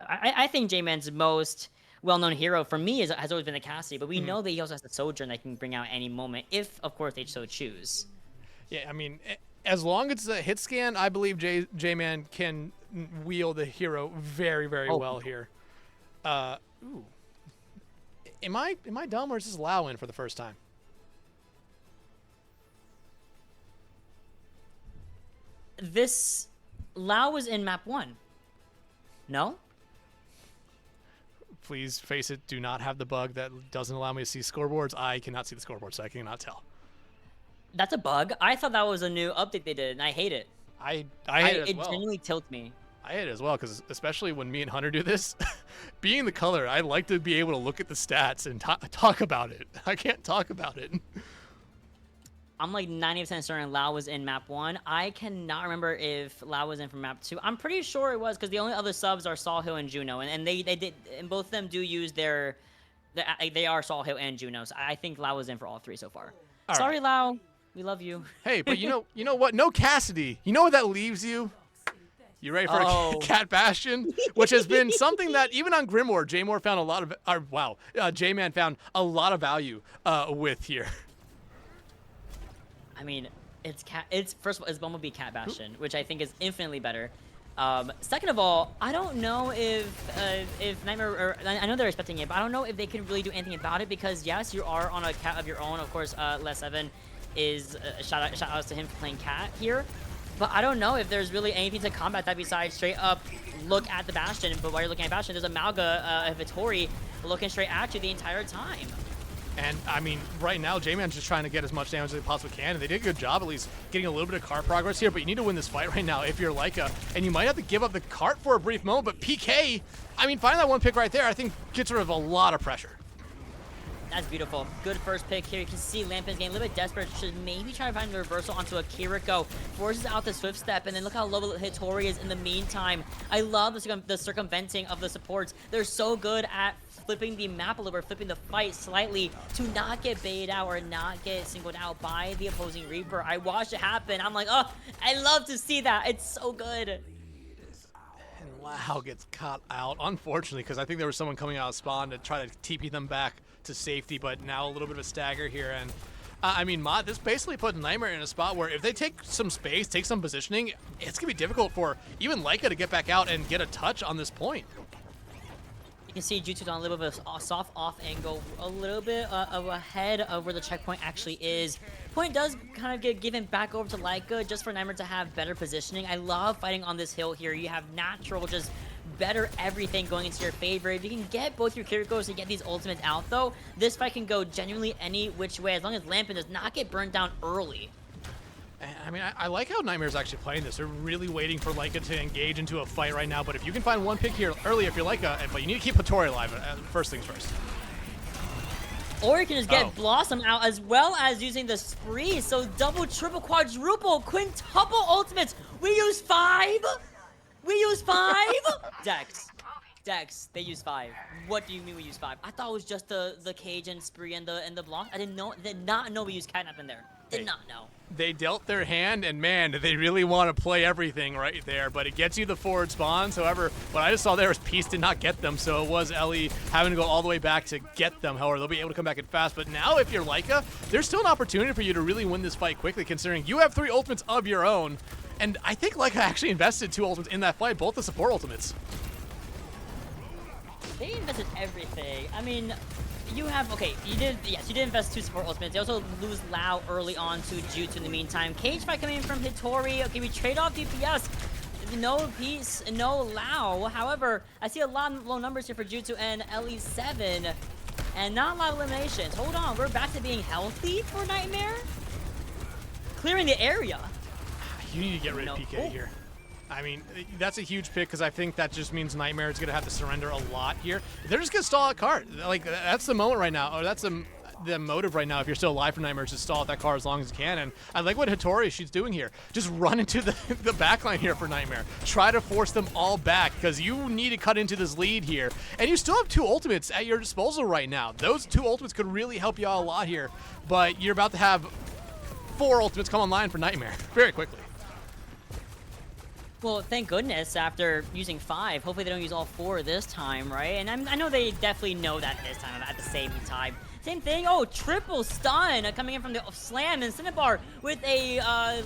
S1: I think J-Man's most well-known hero for me has always been the Cassie, but we know that he also has the Sojourn that can bring out any moment, if, of course, they so choose. Yeah,
S2: I mean, as long as it's a hit scan, I believe J-Man can wield the hero very, very well here. Ooh. Am I dumb, or is this Lao in for the first time?
S1: This Lao was in map 1. No?
S2: Please FaceIt, do not have the bug that doesn't allow me to see scoreboards. I cannot see the scoreboard, so I cannot tell.
S1: That's a bug. I thought that was a new update they did, and I hate it.
S2: I hate it as
S1: It
S2: well.
S1: genuinely tilts me.
S2: I hate it as well because especially when me and Hunter do this, being the color, I like to be able to look at the stats and talk about it. I can't talk about it.
S1: I'm like 90% certain Lao was in map 1. I cannot remember if Lao was in from map 2. I'm pretty sure it was because the only other subs are Saw Hill and Juno, and they did, and both of them do use they are Saw Hill and Juno. So I think Lao was in for all 3 so far.
S2: All
S1: Sorry,
S2: right.
S1: Lao. We love you.
S2: Hey, but you know what? No Cassidy. You know what that leaves you? You ready for a Cat Bastion? Which has been something that even on Grimoire, J-More found a lot of, J-Man found a lot of value with here.
S1: I mean, it's first of all, it's Bumblebee Cat Bastion, which I think is infinitely better. Second of all, I don't know if Nightmare, or I know they're expecting it, but I don't know if they can really do anything about it because yes, you are on a cat of your own. Of course, Les7 is shout outs to him for playing cat here. But I don't know if there's really anything to combat that besides straight up look at the Bastion. But while you're looking at Bastion, there's a Malga, Vittori looking straight at you the entire time.
S2: And, I mean, right now, J-Man's just trying to get as much damage as they possibly can, and they did a good job at least getting a little bit of cart progress here, but you need to win this fight right now if you're Laika, and you might have to give up the cart for a brief moment, but PK, I mean, finding that one pick right there, I think gets rid of a lot of pressure.
S1: That's beautiful. Good first pick here. You can see Lampin's getting a little bit desperate. Should maybe try to find the reversal onto a Kiriko. Forces out the Swift Step, and then look how low Hittori is in the meantime. I love the circumventing of the supports. They're so good at flipping the map a little bit, flipping the fight slightly to not get baited out or not get singled out by the opposing Reaper. I watched it happen. I'm like, oh, I love to see that. It's so good.
S2: And Lau gets caught out, unfortunately, because I think there was someone coming out of spawn to try to TP them back to safety, but now a little bit of a stagger here. And I mean, Mod, this basically put Nightmare in a spot where if they take some space, take some positioning, it's gonna be difficult for even Laika to get back out and get a touch on this point.
S1: You can see Jutsu's on a little bit of a soft off angle, a little bit of ahead of where the checkpoint actually is. Point does kind of get given back over to Laika just for Nightmare to have better positioning. I love fighting on this hill here. You have natural, just better everything going into your favor. If you can get both your Kirikos and get these ultimates out though, this fight can go genuinely any which way as long as Lampin does not get burned down early.
S2: I mean, I like how Nightmare's actually playing this. They're really waiting for Laika to engage into a fight right now, but if you can find one pick here early if you're Laika, but you need to keep Hattori alive, first things first.
S1: Or you can just get Blossom out as well as using the spree. So double, triple, quadruple, quintuple ultimates. We use 5? We use 5? Dex, they use 5. What do you mean we use 5? I thought it was just the cage and spree and the block. I did not know we used catnap in there. Did not know.
S2: They dealt their hand, and man, they really want to play everything right there, but it gets you the forward spawns. However, what I just saw there was Peace did not get them, so it was Ellie having to go all the way back to get them. However, they'll be able to come back in fast, but now if you're Laika, there's still an opportunity for you to really win this fight quickly, considering you have 3 ultimates of your own, and I think Laika actually invested 2 ultimates in that fight, both the support ultimates.
S1: They invested everything. I mean, you have, okay, you did invest 2 support ultimates. You also lose Lau early on to Jutsu in the meantime. Cage fight coming in from Hittori. Okay, we trade off DPS. No Peace, no Lau. However, I see a lot of low numbers here for Jutsu and LE7. And not a lot of eliminations. Hold on, we're back to being healthy for Nightmare? Clearing the area.
S2: You need to get rid of PK here. I mean, that's a huge pick because I think that just means Nightmare is going to have to surrender a lot here. They're just going to stall at cart. Like, that's the moment right now, or that's the motive right now if you're still alive for Nightmare, is to stall at that car as long as you can. And I like what she's doing here. Just run into the backline here for Nightmare. Try to force them all back because you need to cut into this lead here. And you still have 2 ultimates at your disposal right now. Those 2 ultimates could really help you out a lot here, but you're about to have 4 ultimates come online for Nightmare very quickly.
S1: Well, thank goodness after using 5. Hopefully they don't use all 4 this time, right? And I know they definitely know that this time at the same time. Same thing. Oh, triple stun coming in from the slam and Cinnabar with a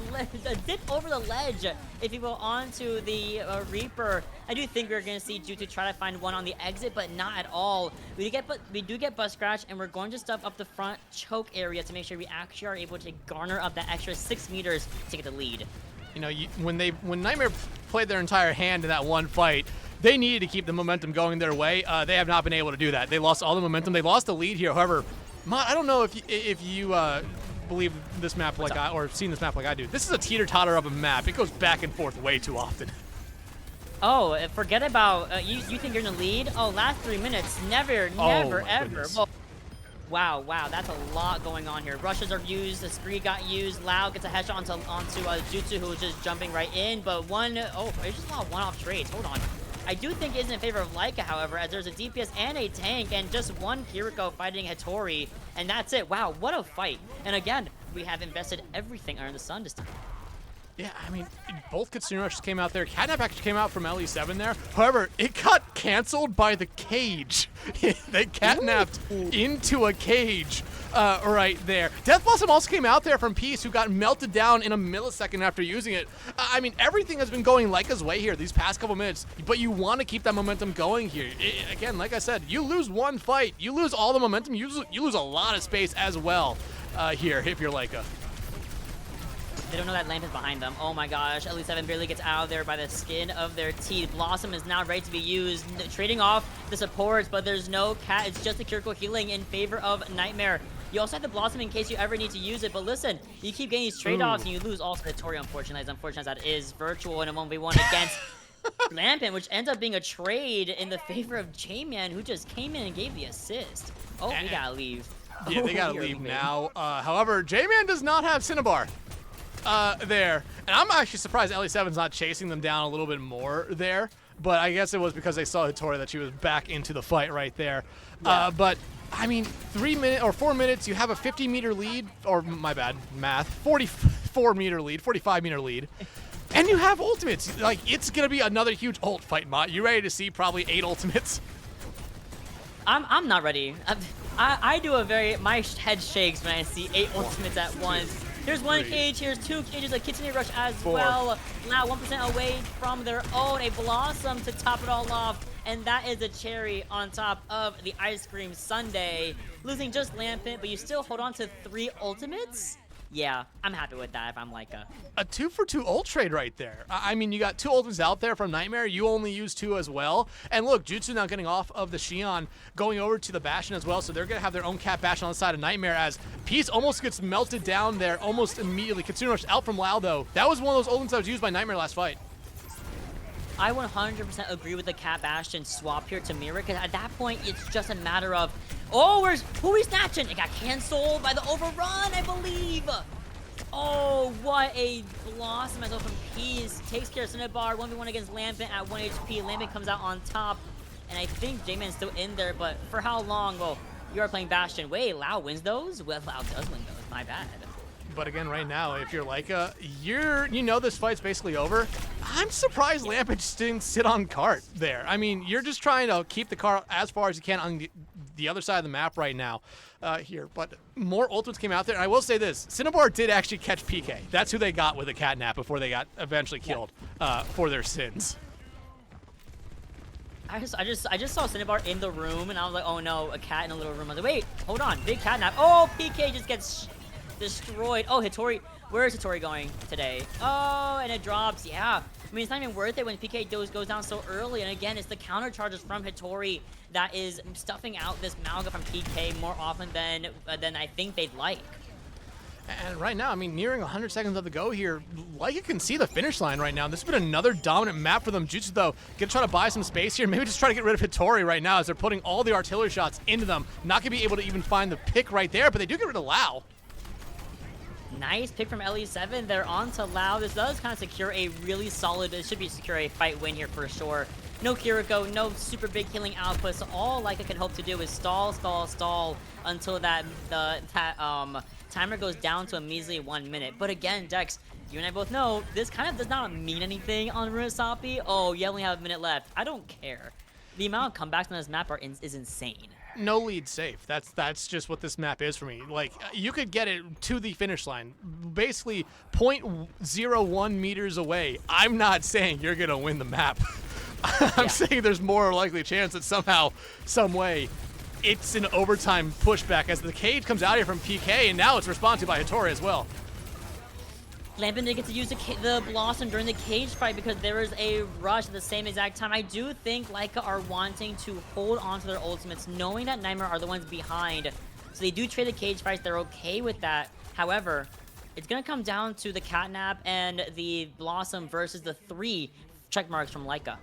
S1: dip over the ledge. If you go onto the Reaper, I do think we're going to see Jutsu try to find one on the exit, but not at all. We do get Butt Scratch, and we're going to stuff up the front choke area to make sure we actually are able to garner up that extra 6 meters to get the lead.
S2: You know, when Nightmare played their entire hand in that one fight, they needed to keep the momentum going their way. They have not been able to do that. They lost all the momentum. They lost the lead here. However, I don't know if you believe this map like or seen this map like I do. This is a teeter-totter of a map. It goes back and forth way too often.
S1: Oh, forget about you think you're in the lead? Oh, last 3 minutes, never, ever. Well, wow, that's a lot going on here. Rushes are used, the spree got used, Lao gets a headshot onto Jutsu, who was just jumping right in, but it's just a lot of one-off trades. Hold on. I do think it is in favor of Laika, however, as there's a DPS and a tank, and just one Kiriko fighting Hattori, and that's it. Wow, what a fight. And again, we have invested everything under the sun this time.
S2: Yeah, I mean, both Kitsune Rushes came out there. Catnap actually came out from LE7 there. However, it got canceled by the cage. They catnapped into a cage right there. Death Blossom also came out there from Peace, who got melted down in a millisecond after using it. I mean, everything has been going Laika's way here these past couple minutes, but you want to keep that momentum going here. Again, like I said, you lose one fight, you lose all the momentum, you lose a lot of space as well here if you're Laika.
S1: They don't know that lamp is behind them. Oh my gosh, LE7 barely gets out of there by the skin of their teeth. Blossom is now ready to be used, trading off the supports, but there's no cat. It's just the Kiriko healing in favor of Nightmare. You also have the Blossom in case you ever need to use it, but listen, you keep getting these trade-offs and you lose also the Tori, unfortunately. As unfortunate as that is, virtual in a 1v1 against Lampin, which ends up being a trade in the favor of J-Man, who just came in and gave the assist. Oh, we gotta leave.
S2: Yeah, they gotta leave now. However, J-Man does not have Cinnabar there. And I'm actually surprised LE7's not chasing them down a little bit more there. But I guess it was because they saw Hattori that she was back into the fight right there. Yeah. But, I mean, 4 minutes, you have a 50-meter lead, or my bad, math, 44-meter lead, 45-meter lead. And you have ultimates. Like, it's going to be another huge ult fight, Mott. You ready to see probably 8 ultimates?
S1: I'm not ready. I do my head shakes when I see 8 ultimates at once. Here's one cage, here's 2 cages, a Kitsune Rush as
S2: 4.
S1: well. Now 1% away from their own, a Blossom to top it all off. And that is the cherry on top of the ice cream sundae. Losing just Lampin, but you still hold on to 3 ultimates? Yeah, I'm happy with that if I'm Laika.
S2: A 2-for-2 ult trade right there. I mean, you got 2 ultimates out there from Nightmare. You only use 2 as well. And look, Jutsu now getting off of the Xion, going over to the Bastion as well. So they're going to have their own cat Bastion on the side of Nightmare as Peace almost gets melted down there almost immediately. Kitsune Rush out from Lao, though. That was one of those ultimates that was used by Nightmare last fight.
S1: I 100% agree with the Cat Bastion swap here to Mirror, because at that point, it's just a matter of, oh, who are we snatching? It got canceled by the overrun, I believe. Oh, what a Blossom as well from Peace. Takes care of Cinnabar, 1v1 against Lampin at 1 HP. Lampin comes out on top, and I think J-Man's still in there, but for how long? Well, you are playing Bastion. Wait, Lao wins those? Well, Lao does win those, my bad.
S2: But again, right now, if you're Laika, you know this fight's basically over. I'm surprised Lampin just didn't sit on cart there. I mean, you're just trying to keep the car as far as you can on the other side of the map right now here. But more ultimates came out there. And I will say this, Cinnabar did actually catch PK. That's who they got with a catnap before they got eventually killed for their sins.
S1: I just saw Cinnabar in the room, and I was like, oh no, a cat in a little room. I was like, wait, hold on, big catnap. Oh, PK just gets destroyed. Oh, Hattori, where is Hattori going today? Oh, and it drops. Yeah, I mean, it's not even worth it when PK goes down so early. And again, it's the counter charges from Hattori that is stuffing out this Malga from PK more often than I think they'd like.
S2: And right now, I mean, nearing 100 seconds of the go here, Laika can see the finish line right now. This has been another dominant map for them. Jutsu, though, gonna try to buy some space here. Maybe just try to get rid of Hattori right now as they're putting all the artillery shots into them. Not gonna be able to even find the pick right there, but they do get rid of Lao.
S1: Nice pick from LE7. They're on to Lao. This does kind of secure a really solid, it should be secure a fight win here for sure. No Kiriko, no super big killing output, so all Laika can hope to do is stall until that timer goes down to a measly 1 minute. But again, Dex, you and I both know this kind of does not mean anything on Murasapi. Oh, you only have a minute left. I don't care. The amount of comebacks on this map is insane.
S2: No lead safe. That's just what this map is for me. Like, you could get it to the finish line, basically 0.01 meters away. I'm not saying you're gonna win the map. I'm saying there's more likely chance that somehow, some way, it's an overtime pushback as the cage comes out here from PK, and now it's responded to by Hattori as well.
S1: Lampin didn't get to use the Blossom during the cage fight because there was a rush at the same exact time. I do think Laika are wanting to hold on to their ultimates, knowing that Nightmare are the ones behind. So they do trade the cage fights. They're okay with that. However, it's going to come down to the Catnap and the Blossom versus the 3 check marks from Laika.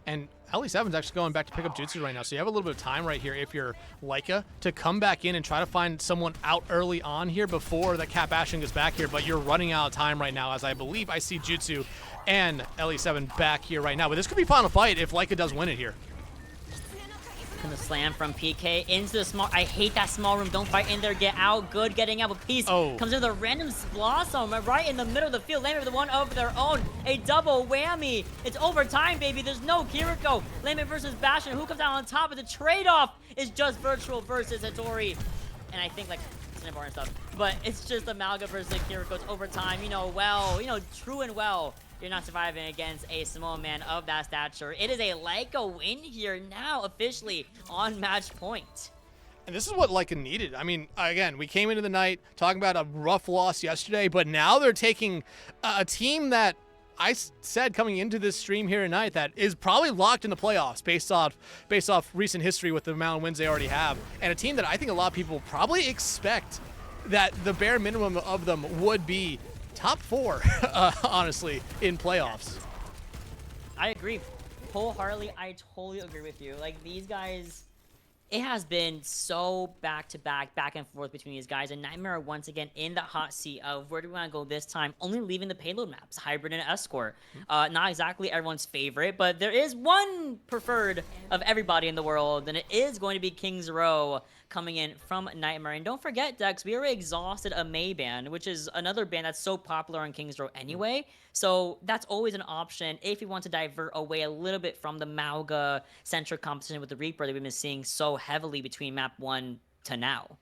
S2: And LE7's actually going back to pick up Jutsu right now, so you have a little bit of time right here if you're Laika to come back in and try to find someone out early on here before that Cat Bastion gets back here, but you're running out of time right now, as I believe I see Jutsu and LE7 back here right now. But this could be final fight if Laika does win it here.
S1: And the slam from PK into the small. I hate that small room. Don't fight in there. Get out. Good getting out. But Peace comes in with a random Blossom right in the middle of the field. Lame with the one of their own. A double whammy. It's overtime, baby. There's no Kiriko. Lame versus Bastion. Who comes out on top? But the trade-off is just Virtual versus Hattori. And I think like Cinnabar and stuff. But it's just Amalga versus Kiriko. It's overtime. You know, true and well. You're not surviving against a small man of that stature. It is a Laika win here now, officially on match point.
S2: And this is what Laika needed. I mean, again, we came into the night talking about a rough loss yesterday, but now they're taking a team that I said coming into this stream here tonight that is probably locked in the playoffs based off recent history with the amount of wins they already have, and a team that I think a lot of people probably expect that the bare minimum of them would be top 4, honestly, in playoffs.
S1: I agree. Wholeheartedly, I totally agree with you. Like, these guys, it has been so back-to-back, back and forth between these guys. And NTMR, once again, in the hot seat of where do we want to go this time, only leaving the payload maps, Hybrid and Escort. Not exactly everyone's favorite, but there is one preferred of everybody in the world, and it is going to be King's Row coming in from NTMR. And don't forget, Dex, we already exhausted a Mei ban, which is another ban that's so popular on King's Row anyway. So that's always an option if you want to divert away a little bit from the Mauga-centric competition with the Reaper that we've been seeing so heavily between map 1 to now.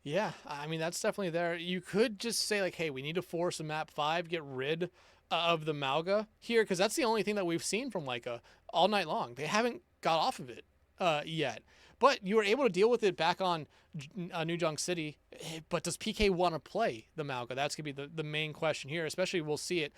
S2: Yeah, I mean, that's definitely there. You could just say, like, hey, we need to force a map 5, get rid of the Mauga here, because that's the only thing that we've seen from Laika all night long. They haven't got off of it yet. But you were able to deal with it back on New Jong City. But does PK want to play the Mauga? That's going to be the main question here, especially we'll see it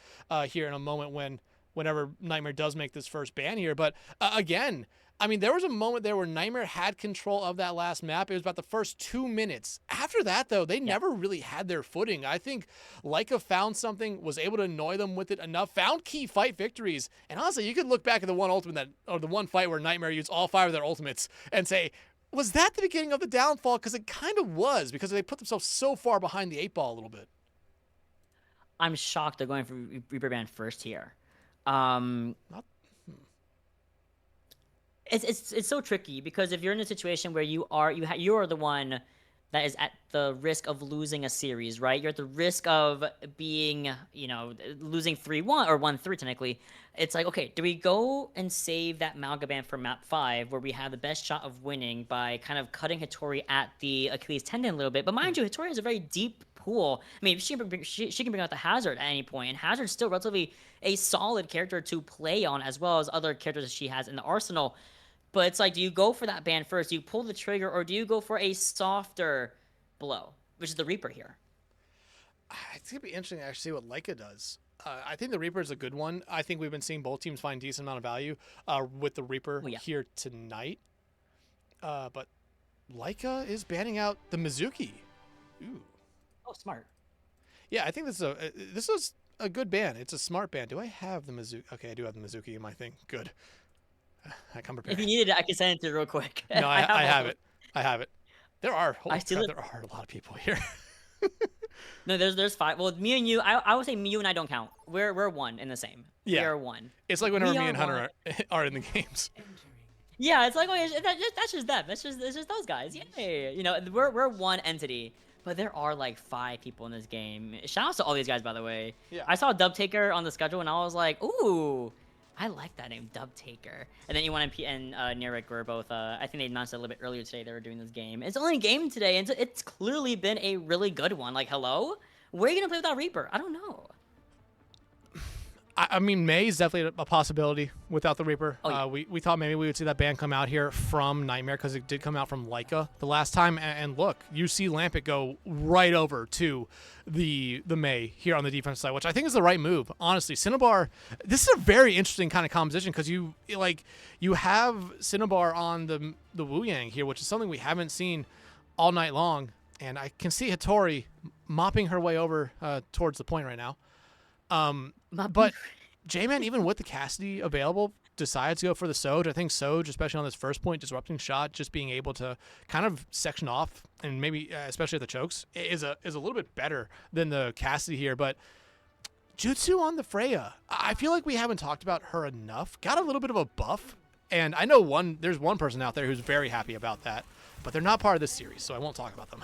S2: here in a moment whenever NTMR does make this first ban here. But again, I mean, there was a moment there where NTMR had control of that last map. It was about the first 2 minutes. After that, though, they never really had their footing. I think Laika found something, was able to annoy them with it enough, found key fight victories. And honestly, you could look back at the one ultimate or the one fight where NTMR used all 5 of their ultimates and say, was that the beginning of the downfall? Because it kind of was, because they put themselves so far behind the 8 ball a little bit.
S1: I'm shocked they're going for Reaper ban first here. It's so tricky, because if you're in a situation where you are the one that is at the risk of losing a series, right? You're at the risk of being, losing 3-1 or 1-3 technically. It's like, okay, do we go and save that Mauga ban for map 5 where we have the best shot of winning by kind of cutting Hattori at the Achilles tendon a little bit? But mind you, Hattori has a very deep pool. I mean, she can bring out the Hazard at any point, and Hazard's still relatively a solid character to play on, as well as other characters that she has in the arsenal. But it's like, do you go for that ban first? Do you pull the trigger, or do you go for a softer blow, which is the Reaper here?
S2: It's going to be interesting to actually see what Laika does. I think the Reaper is a good one. I think we've been seeing both teams find decent amount of value with the Reaper here tonight. But Laika is banning out the Mizuki. Ooh.
S1: Oh, smart.
S2: Yeah, I think this is a good ban. It's a smart ban. Do I have the Mizuki? Okay, I do have the Mizuki in my thing. Good. I come prepared.
S1: If you needed it, I could send it to you real quick.
S2: No, I have it. I have it. There are there are a lot of people here.
S1: No, there's 5. Well, me and you, I would say you and I don't count. We're 1 in the same.
S2: Yeah.
S1: We are 1.
S2: It's like whenever me and Hunter are in the games.
S1: Yeah, it's like, okay, that's just them. It's just those guys. Yay. We're 1 entity. But there are like 5 people in this game. Shout out to all these guys, by the way.
S2: Yeah.
S1: I saw Dub Taker on the schedule and I was like, ooh, I like that name, Dub Taker. And then Ewan and Nirik were both, I think they announced it a little bit earlier today they were doing this game. It's only a game today, and it's clearly been a really good one. Like, hello? Where are you going to play without Reaper? I don't know.
S2: I mean, May is definitely a possibility without the Reaper.
S1: Oh, yeah.
S2: We thought maybe we would see that ban come out here from NTMR, because it did come out from Laika the last time. And look, you see Lampet go right over to the May here on the defense side, which I think is the right move. Honestly, Cinnabar, this is a very interesting kind of composition, because you have Cinnabar on the Wu Yang here, which is something we haven't seen all night long. And I can see Hattori mopping her way over towards the point right now.
S1: My
S2: But J-Man, even with the Cassidy available, decides to go for the Soj. I think Soj, especially on this first point, disrupting shot, just being able to kind of section off and maybe, especially at the chokes, is a little bit better than the Cassidy here. But Jutsu on the Freya, I feel like we haven't talked about her enough. Got a little bit of a buff, and I know there's one person out there who's very happy about that, but they're not part of this series, so I won't talk about them.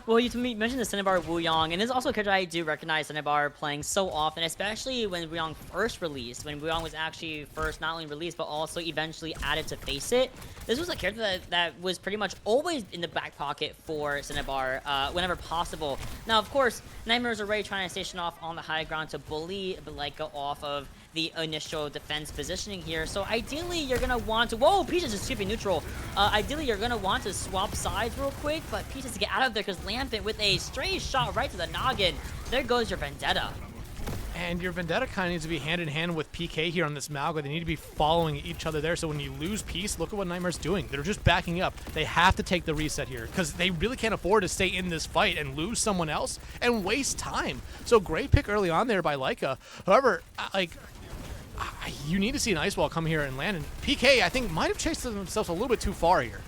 S1: Well, you mentioned the Cinnabar Wuyong, and this is also a character I do recognize Cinnabar playing so often, especially when Wuyong first released, when Wuyong was actually first not only released, but also eventually added to FaceIt. This was a character that was pretty much always in the back pocket for Cinnabar whenever possible. Now, of course, Nightmare is already trying to station off on the high ground to bully Laika off of the initial defense positioning here. So ideally, you're going to want to... Whoa, Peach is just super neutral. Ideally, you're going to want to swap sides real quick, but Peach has to get out of there because Lampent with a stray shot right to the noggin. There goes your Vendetta.
S2: And your Vendetta kind of needs to be hand in hand with PK here on this Malga. They need to be following each other there. So when you lose Peace, look at what Nightmare's doing. They're just backing up. They have to take the reset here because they really can't afford to stay in this fight and lose someone else and waste time. So great pick early on there by Laika. However, you need to see an Ice Wall come here and land. And PK, I think, might have chased themselves a little bit too far here.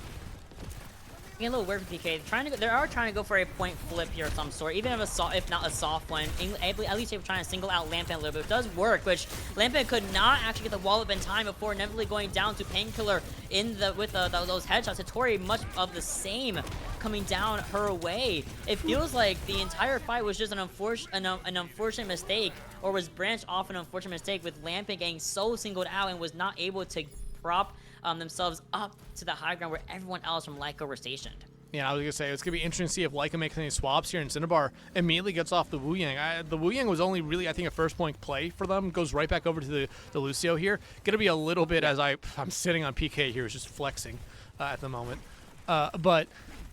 S1: Getting a little weird for PK. They are trying to go for a point flip here of some sort, even if not a soft one. At least they were trying to single out Lampent a little bit. It does work, which Lampent could not actually get the wall up in time before inevitably going down to Painkiller with those headshots. Hattori, much of the same coming down her way. It feels like the entire fight was just an unfortunate mistake, or was branched off an unfortunate mistake with Lampent getting so singled out and was not able to prop themselves up to the high ground where everyone else from Laika were stationed.
S2: Yeah, I was going to say, it's going to be interesting to see if Laika makes any swaps here, and Cinnabar immediately gets off the Wuyang. The Wuyang was only really, I think, a first point play for them. Goes right back over to the Lucio here. Going to be a little bit, as I'm sitting on PK here, just flexing at the moment. But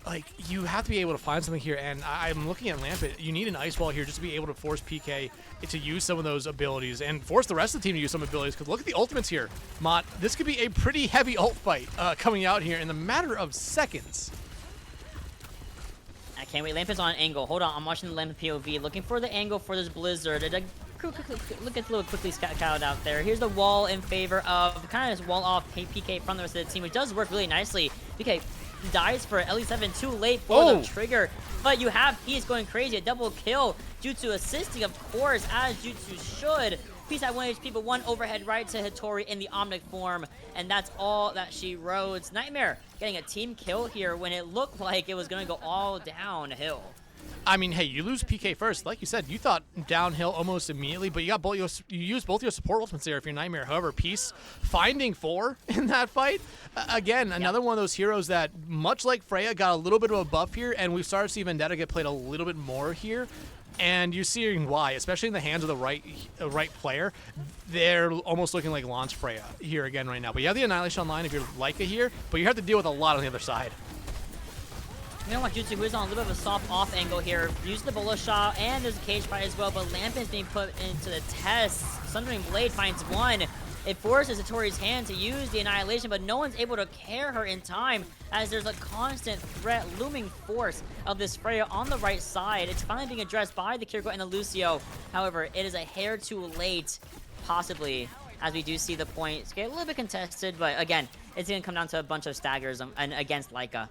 S2: like, you have to be able to find something here, and I'm looking at Lampent. You need an Ice Wall here just to be able to force PK to use some of those abilities and force the rest of the team to use some abilities, because look at the ultimates here. Mott, this could be a pretty heavy ult fight coming out here in the matter of seconds.
S1: I can't wait. Lampent's on an angle. Hold on, I'm watching the Lampent POV, looking for the angle for this Blizzard. Look at the little quickly scouted out there. Here's the wall in favor of kind of this wall off PK from the rest of the team, which does work really nicely. PK dies for LE7, too late for the trigger, but you have Peace going crazy, a double kill. Jutsu assisting, of course, as Jutsu should. Peace had 1 HP, but 1 overhead right to Hattori in the Omnic form, and that's all that she rode. Nightmare getting a team kill here when it looked like it was going to go all downhill.
S2: I mean, hey, you lose PK first. Like you said, you thought downhill almost immediately, but you used both your support ultimates there if you're Nightmare. However, Peace finding 4 in that fight. Again, another one of those heroes that, much like Freya, got a little bit of a buff here, and we started to see Vendetta get played a little bit more here. And you're seeing why, especially in the hands of the right player. They're almost looking like Launch Freya here again right now. But you have the Annihilation online if you're Laika here, but you have to deal with a lot on the other side.
S1: You know what, Jutsu, who's on a little bit of a soft off angle here. Use the bullet shot, and there's a cage fight as well, but Lampent's being put into the test. Sundering Blade finds 1. It forces Hattori's hand to use the Annihilation, but no one's able to care her in time, as there's a constant threat, looming force of this Freya on the right side. It's finally being addressed by the Kiriko and the Lucio. However, it is a hair too late, possibly, as we do see the points get a little bit contested, but again, it's going to come down to a bunch of staggers and against Laika.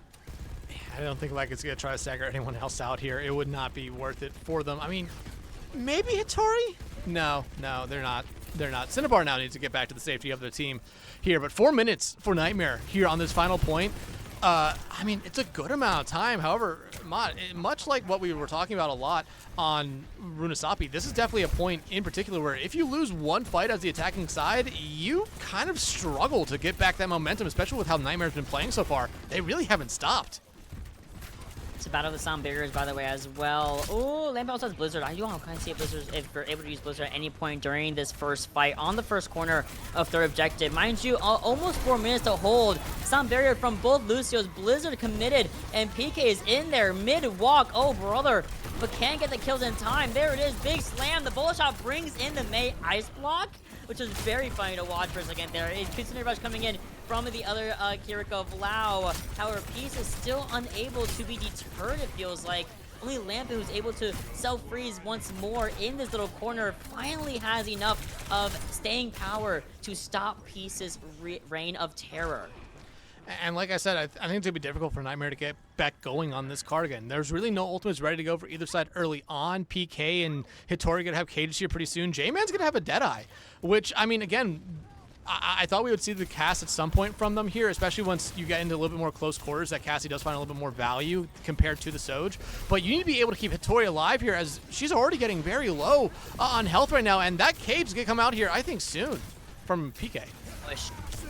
S2: I don't think Laika's going to try to stagger anyone else out here. It would not be worth it for them. I mean, maybe Hattori? No, they're not. They're not. Cinnabar now needs to get back to the safety of the team here, but 4 minutes for Nightmare here on this final point. I mean, it's a good amount of time. However, much like what we were talking about a lot on Runasapi, this is definitely a point in particular where if you lose one fight as the attacking side, you kind of struggle to get back that momentum, especially with how Nightmare's been playing so far. They really haven't stopped.
S1: It's a battle of the sound barriers, by the way, as well. Oh, Lampent also has Blizzard. I do want to kind of see if we're able to use Blizzard at any point during this first fight on the first corner of third objective. Mind you, almost 4 minutes to hold. Sound barrier from both Lucios. Blizzard committed, and PK is in there mid-walk. Oh, brother, but can't get the kills in time. There it is, big slam. The bullet shot brings in the Mei ice block, which is very funny to watch for a second there. It's Kitsune Rush coming in from the other Kiriko Vlau. However, Peace is still unable to be deterred, it feels like, Only Lampe, who's able to self-freeze once more in this little corner, finally has enough of staying power to stop Peace's reign of terror.
S2: And like I said, I think it's going to be difficult for Nightmare to get back going on this card again. There's really no ultimates ready to go for either side early on. PK and Hitori going to have cages here pretty soon. J-Man's going to have a Deadeye, which, I mean, again, I thought we would see the cast at some point from them here, especially once you get into a little bit more close quarters. That Cassie does find a little bit more value compared to the Soj. But you need to be able to keep Hitori alive here, as she's already getting very low on health right now. And that cage is going to come out here, I think, soon from PK.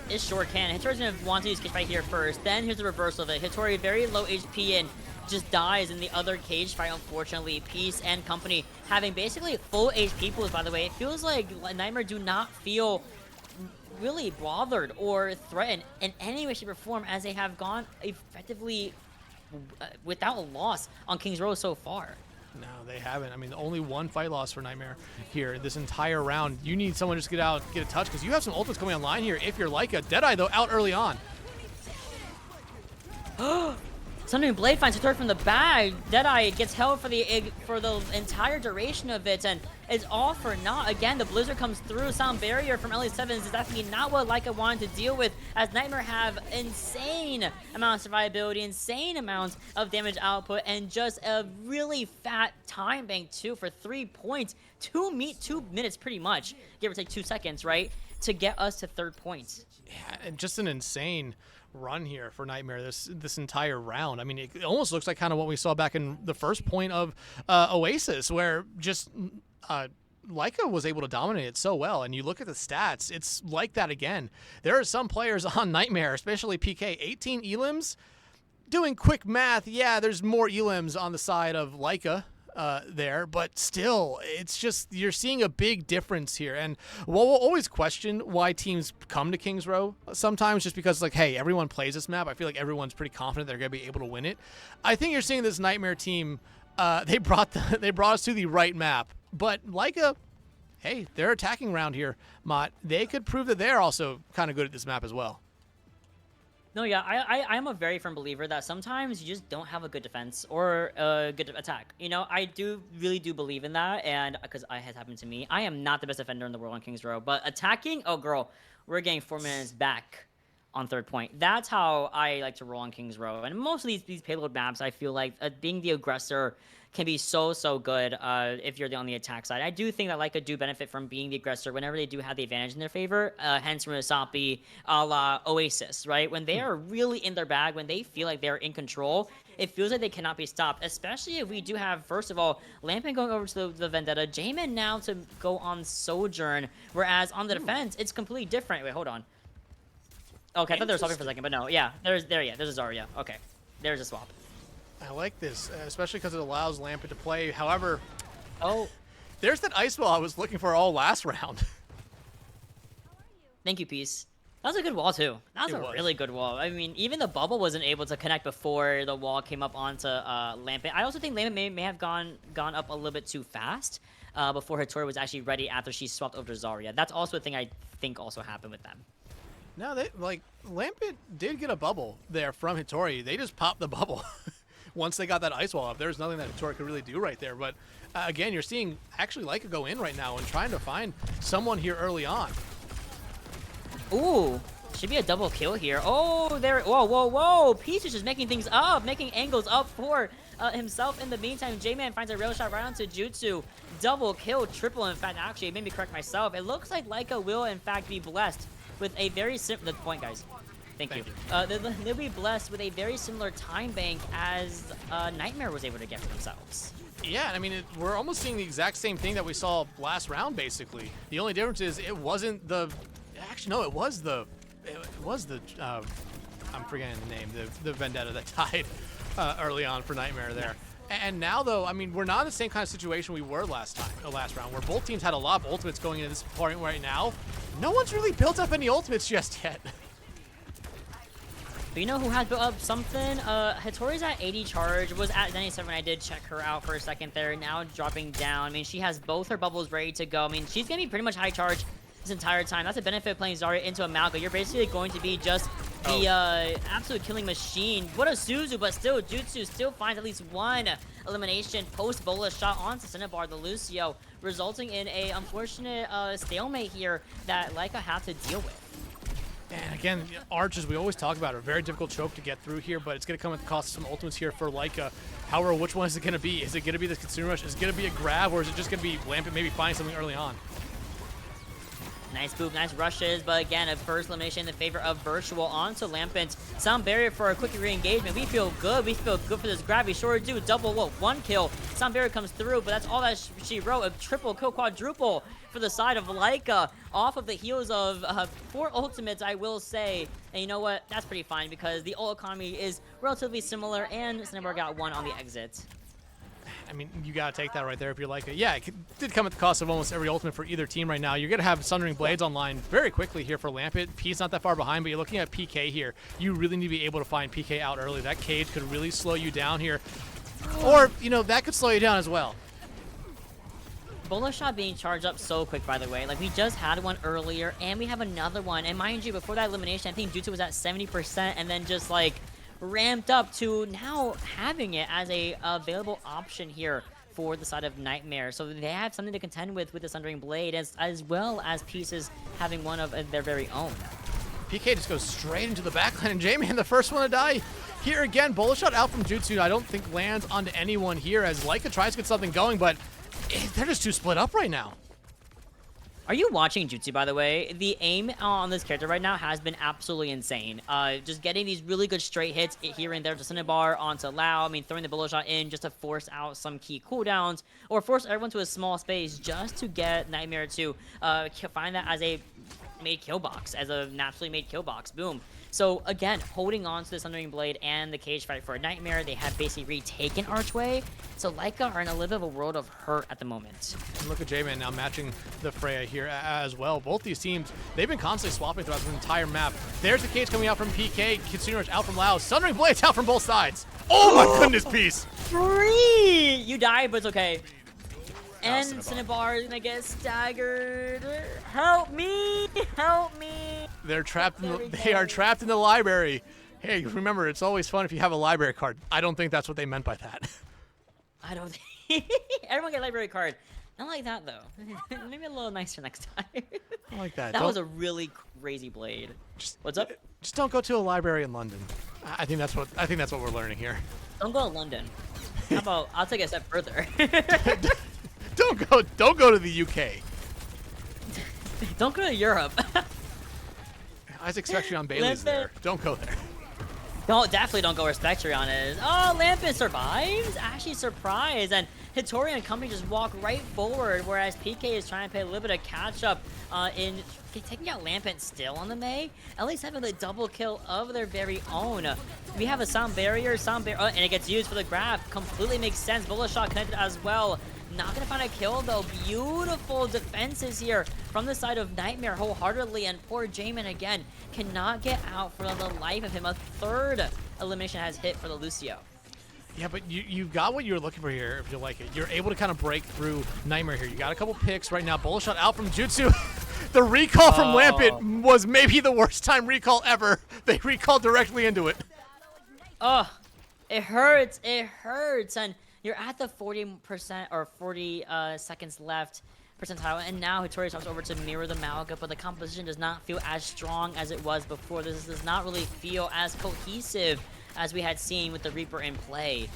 S1: It sure can. Hitori's going to want to use cage fight here first. Then here's the reversal of it. Hitori very low HP and just dies in the other cage fight, unfortunately. Peace and company having basically full HP pools, by the way. It feels like Nightmare do not feel really bothered or threatened in any way, shape, or form, as they have gone effectively without a loss on King's Row so far.
S2: No, they haven't. I mean, only one fight loss for Nightmare here this entire round. You need someone to just get out, get a touch, because you have some ultimates coming online here if you're Laika. Deadeye, though, out early on.
S1: Sundering Blade finds Hitori from the bag. Deadeye gets held for the entire duration of it, and it's all for naught. Again, the Blizzard comes through. Sound Barrier from LA7 is definitely not what Laika wanted to deal with, as Nightmare have insane amount of survivability, insane amounts of damage output, and just a really fat time bank, too, for 3 points. 2 minutes, pretty much, give or take 2 seconds, right, to get us to third point.
S2: Yeah, and just an insane run here for Nightmare this entire round. I mean, it almost looks like kind of what we saw back in the first point of Oasis, where just Laika was able to dominate it so well. And you look at the stats, it's like that again. There are some players on Nightmare, especially PK, 18 elims. Doing quick math, yeah, there's more elims on the side of Laika there, but still, it's just, you're seeing a big difference here. And we'll always question why teams come to King's Row sometimes, just because, like, hey, everyone plays this map. I feel like everyone's pretty confident they're going to be able to win it. I think you're seeing this Nightmare team, they brought us to the right map. But Laika, hey, they're attacking round here, Mott. They could prove that they're also kind of good at this map as well.
S1: No, yeah, I'm a very firm believer that sometimes you just don't have a good defense or a good attack. You know, I really do believe in that, and because it has happened to me. I am not the best defender in the world on King's Row, but attacking, oh girl, we're getting 4 minutes back on third point. That's how I like to roll on King's Row. And most of these payload maps, I feel like being the aggressor can be so good if you're on the attack side. I do think that Laika do benefit from being the aggressor whenever they do have the advantage in their favor. Hence Murasapi, a la Oasis, right? When they are really in their bag, when they feel like they're in control, it feels like they cannot be stopped, especially if we do have, first of all, Lampe going over to the Vendetta, J-Man now to go on Sojourn, whereas on the defense, it's completely different. Wait, hold on. Okay, I thought there was something for a second, but no. Yeah, there's a Zarya. Okay, there's a swap.
S2: I like this, especially because it allows Lampe to play. However,
S1: oh,
S2: there's that ice wall I was looking for all last round.
S1: Thank you, Peace. That was a good wall, too. That was a really good wall. I mean, even the bubble wasn't able to connect before the wall came up onto Lampe. I also think Lampe may have gone up a little bit too fast before Hitori was actually ready after she swapped over to Zarya. That's also a thing I think also happened with them.
S2: No, Lampe did get a bubble there from Hitori. They just popped the bubble. Once they got that ice wall up, there's nothing that Hitori could really do right there. But again, you're seeing actually Laika go in right now and trying to find someone here early on.
S1: Ooh, should be a double kill here. Oh, there. Whoa. Peace is just making things up, making angles up for himself. In the meantime, J-Man finds a rail shot right onto Jutsu. Double kill, triple, in fact. Actually, it made me correct myself. It looks like Laika will, in fact, be blessed with a very simple point, guys. Thank you. They'll be blessed with a very similar time bank as Nightmare was able to get for themselves.
S2: Yeah, I mean, we're almost seeing the exact same thing that we saw last round, basically. The only difference is it wasn't the... Actually, no, it was the... I'm forgetting the name. The Vendetta that died early on for Nightmare there. And now, though, I mean, we're not in the same kind of situation we were last round, where both teams had a lot of ultimates going into this point right now. No one's really built up any ultimates just yet.
S1: But you know who has built up something? Hitori's at 80 charge, was at 97 when I did check her out for a second there, now dropping down. I mean, she has both her bubbles ready to go. I mean, she's going to be pretty much high charge this entire time. That's a benefit of playing Zarya into a Malga. You're basically going to be just The absolute killing machine. What a Suzu, but still, Jutsu still finds at least one elimination post bola shot onto Cinnabar, the Lucio, resulting in a unfortunate stalemate here that Laika have to deal with.
S2: And again, arches, we always talk about, are a very difficult choke to get through here, but it's going to come at the cost of some ultimates here for Laika. However, which one is it going to be? Is it going to be the Consumer Rush? Is it going to be a grab, or is it just going to be Lampet maybe finding something early on?
S1: Nice move, nice rushes, but again, a first elimination in the favor of Virtual onto Lampent. Sound barrier for a quick re-engagement. We feel good. We feel good for this grab. We sure do. Double, one kill. Sound barrier comes through, but that's all that she wrote. A triple kill, quadruple for the side of Laika off of the heels of 4 ultimates, I will say. And you know what? That's pretty fine because the ult economy is relatively similar, and Cinnabar got 1 on the exit.
S2: I mean, you got to take that right there if you're Laika. Yeah, it did come at the cost of almost every ultimate for either team right now. You're going to have Sundering Blades online very quickly here for Lampet. P's not that far behind, but you're looking at PK here. You really need to be able to find PK out early. That cage could really slow you down here. Or, you know, that could slow you down as well.
S1: Bola shot being charged up so quick, by the way. Like, we just had one earlier, and we have another one. And mind you, before that elimination, I think Jutsu was at 70%, and then just, like, ramped up to now having it as a available option here for the side of Nightmare. So they have something to contend with the Sundering Blade, as well as Pieces having one of their very own.
S2: PK just goes straight into the backline, and J-Man, the first one to die. Here again, Bola shot out from Jutsu. I don't think lands onto anyone here as Laika tries to get something going, but they're just too split up right now.
S1: Are you watching Jutsu, by the way? The aim on this character right now has been absolutely insane. Just getting these really good straight hits here and there to Cinnabar, onto Lao. I mean, throwing the bullet shot in just to force out some key cooldowns, or force everyone to a small space just to get Nightmare to find that as a made kill box, as a naturally made kill box. Boom. So again, holding on to the Sundering Blade and the cage fight for a Nightmare, they have basically retaken Archway. So Laika are in a little bit of a world of hurt at the moment.
S2: And look at J-Man now matching the Freya here as well. Both these teams, they've been constantly swapping throughout the entire map. There's the cage coming out from PK, Consumer Rush out from Lao, Sundering Blades out from both sides. Oh my goodness, Peace!
S1: Free! You died, but it's okay. And Cinnabar is gonna get staggered. Help me! Help me!
S2: They're trapped. They are trapped in the library. Hey, remember, it's always fun if you have a library card. I don't think that's what they meant by that.
S1: I don't think everyone get a library card. Not like that though. Maybe a little nicer next time.
S2: I like that.
S1: That was a really crazy blade. What's up?
S2: Just don't go to a library in London. I think that's what we're learning here.
S1: Don't go to London. How about I'll take it a step further.
S2: Don't go to the UK.
S1: Don't go to Europe.
S2: Isaac Spectrion Bailey's there. Don't go there.
S1: Definitely don't go where Spectrion is. Oh, Lampent survives? Actually surprised. And Hattori and company just walk right forward, whereas PK is trying to play a little bit of catch up in taking out Lampent still on the May. At least having the double kill of their very own. We have a sound barrier, and it gets used for the grab. Completely makes sense. Bullet shot connected as well. Not gonna find a kill though. Beautiful defenses here from the side of Nightmare wholeheartedly, and poor Jamin again cannot get out for the life of him. A third elimination has hit for the Lucio.
S2: Yeah, but you got what you were looking for here, if you like it. You're able to kind of break through Nightmare here. You got a couple picks right now. Bullet shot out from Jutsu. The recall from Lampet was maybe the worst time recall ever. They recalled directly into it.
S1: Oh, it hurts. It hurts. And you're at the 40% or 40 seconds left percentile, and now Hattori jumps over to mirror the Malga, but the composition does not feel as strong as it was before. This does not really feel as cohesive as we had seen with the Reaper in play.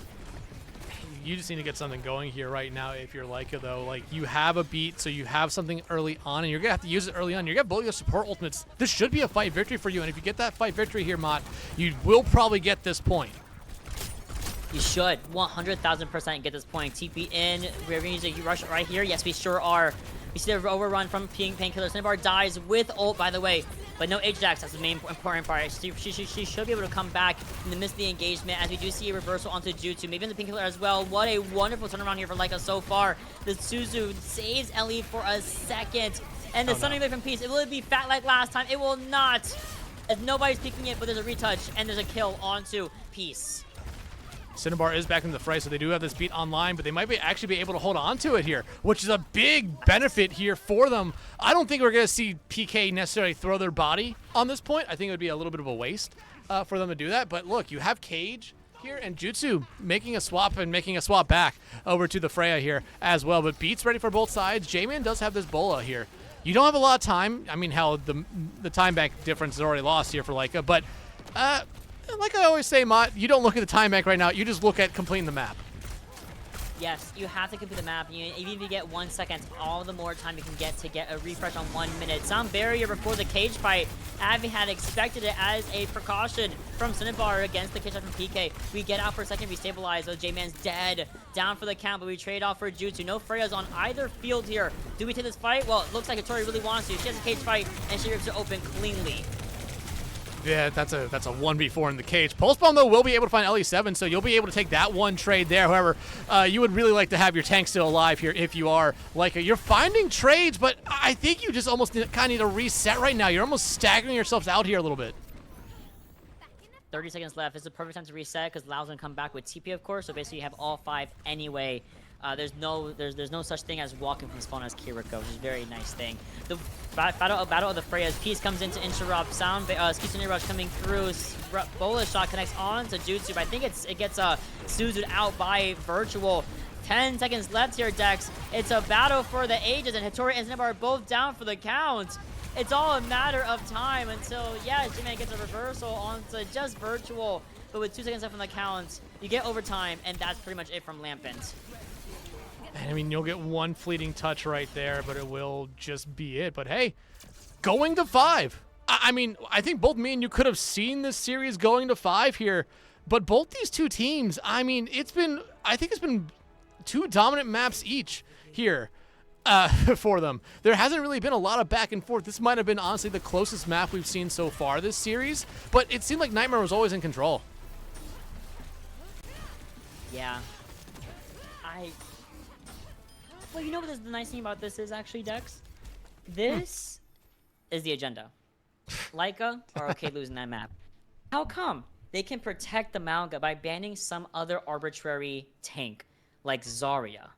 S2: You just need to get something going here right now if you're Laika, though. Like, you have a beat, so you have something early on, and you're going to have to use it early on. You're going to have both your support ultimates. This should be a fight victory for you, and if you get that fight victory here, Mott, you will probably get this point.
S1: You should 100,000% get this point. TP in. We're going to use a rush right here. Yes, we sure are. We see the overrun from Painkiller. Cinnabar dies with ult, by the way, but no Ajax. That's the main important part. She should be able to come back in the midst of the engagement, as we do see a reversal onto Jutsu. Maybe on the Painkiller as well. What a wonderful turnaround here for Laika so far. The Suzu saves Ellie for a second. And the Stunning Blade from Peace, will it be fat like last time? It will not. As nobody's picking it, but there's a retouch, and there's a kill onto Peace.
S2: Cinnabar is back into the fray, so they do have this beat online, but they might actually be able to hold on to it here, which is a big benefit here for them. I don't think we're going to see PK necessarily throw their body on this point. I think it would be a little bit of a waste for them to do that. But look, you have Cage here and Jutsu making a swap and making a swap back over to the Freya here as well. But Beat's ready for both sides. J-Man does have this Bola here. You don't have a lot of time. I mean, hell, the time bank difference is already lost here for Laika, but like I always say, Mott, you don't look at the time bank right now. You just look at completing the map.
S1: Yes, you have to complete the map. Even if you get 1 second, all the more time you can get to get a refresh on 1 minute. Sound barrier before the cage fight. Avi had expected it as a precaution from Cinnabar against the cage fight from PK. We get out for a second, we stabilize. Oh, J-Man's dead. Down for the count, but we trade off for Jutsu. No Freya's on either field here. Do we take this fight? Well, it looks like Hattori really wants to. She has a cage fight, and she rips it open cleanly.
S2: Yeah, that's a 1v4 in the cage. Pulse Bomb, though, will be able to find LE7, so you'll be able to take that one trade there. However, you would really like to have your tank still alive here if you are Laika. You're finding trades, but I think you just almost kind of need to reset right now. You're almost staggering yourselves out here a little bit.
S1: 30 seconds left. It's the perfect time to reset because Lau's gonna come back with TP, of course. So basically, you have all 5 anyway. There's no such thing as walking from spawn as Kiriko, which is a very nice thing. The battle of the Freya's piece comes in to interrupt. Seeason rush coming through. Bola shot connects on to Jutsu, but I think it gets Suzu'd out by Virtual. 10 seconds left here, Dex. It's a battle for the ages, and Hattori and Cinnabar are both down for the count. It's all a matter of time until, yeah, J-Man gets a reversal onto just Virtual. But with 2 seconds left on the count, you get overtime, and that's pretty much it from Lampent.
S2: I mean, you'll get one fleeting touch right there, but it will just be it. But hey, going to 5. I mean, I think both me and you could have seen this series going to 5 here, but both these two teams, I mean, I think it's been 2 dominant maps each here for them. There hasn't really been a lot of back and forth. This might have been, honestly, the closest map we've seen so far this series, but it seemed like NTMR was always in control.
S1: Yeah. Well, you know what the nice thing about this is, actually, Dex? This is the agenda. Laika are okay losing that map. How come? They can protect the Malga by banning some other arbitrary tank, like Zarya,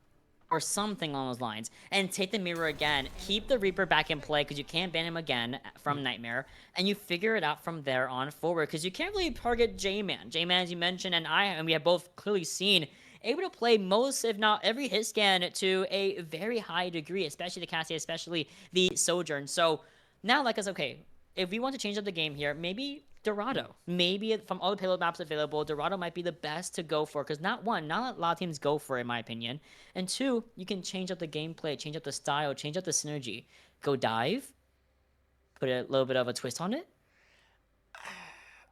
S1: or something along those lines, and take the mirror again. Keep the Reaper back in play, because you can't ban him again from NTMR, and you figure it out from there on forward, because you can't really target J-Man. J-Man, as you mentioned, and we have both clearly seen, able to play most, if not every hit scan to a very high degree, especially the Cassie, especially the Sojourn. So now, like us, okay, if we want to change up the game here, maybe Dorado. Maybe from all the payload maps available, Dorado might be the best to go for, because not a lot of teams go for it, in my opinion. And 2, you can change up the gameplay, change up the style, change up the synergy. Go dive, put a little bit of a twist on it.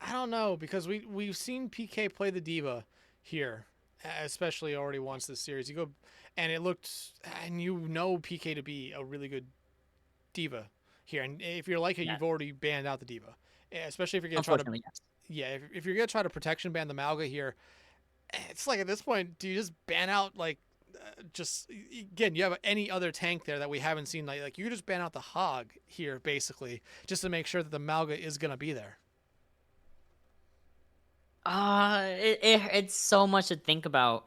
S2: I don't know, because we've seen PK play the D.Va here, especially already once this series. You go, and it looked, and you know PK to be a really good D.Va here. And if you're like it, you've already banned out the D.Va, especially if you're gonna try to, yeah, if you're gonna try to protection ban the Malga here. It's like, at this point, do you just ban out, like, just, again, you have any other tank there that we haven't seen, like you just ban out the Hog here, basically, just to make sure that the Malga is gonna be there.
S1: It's so much to think about.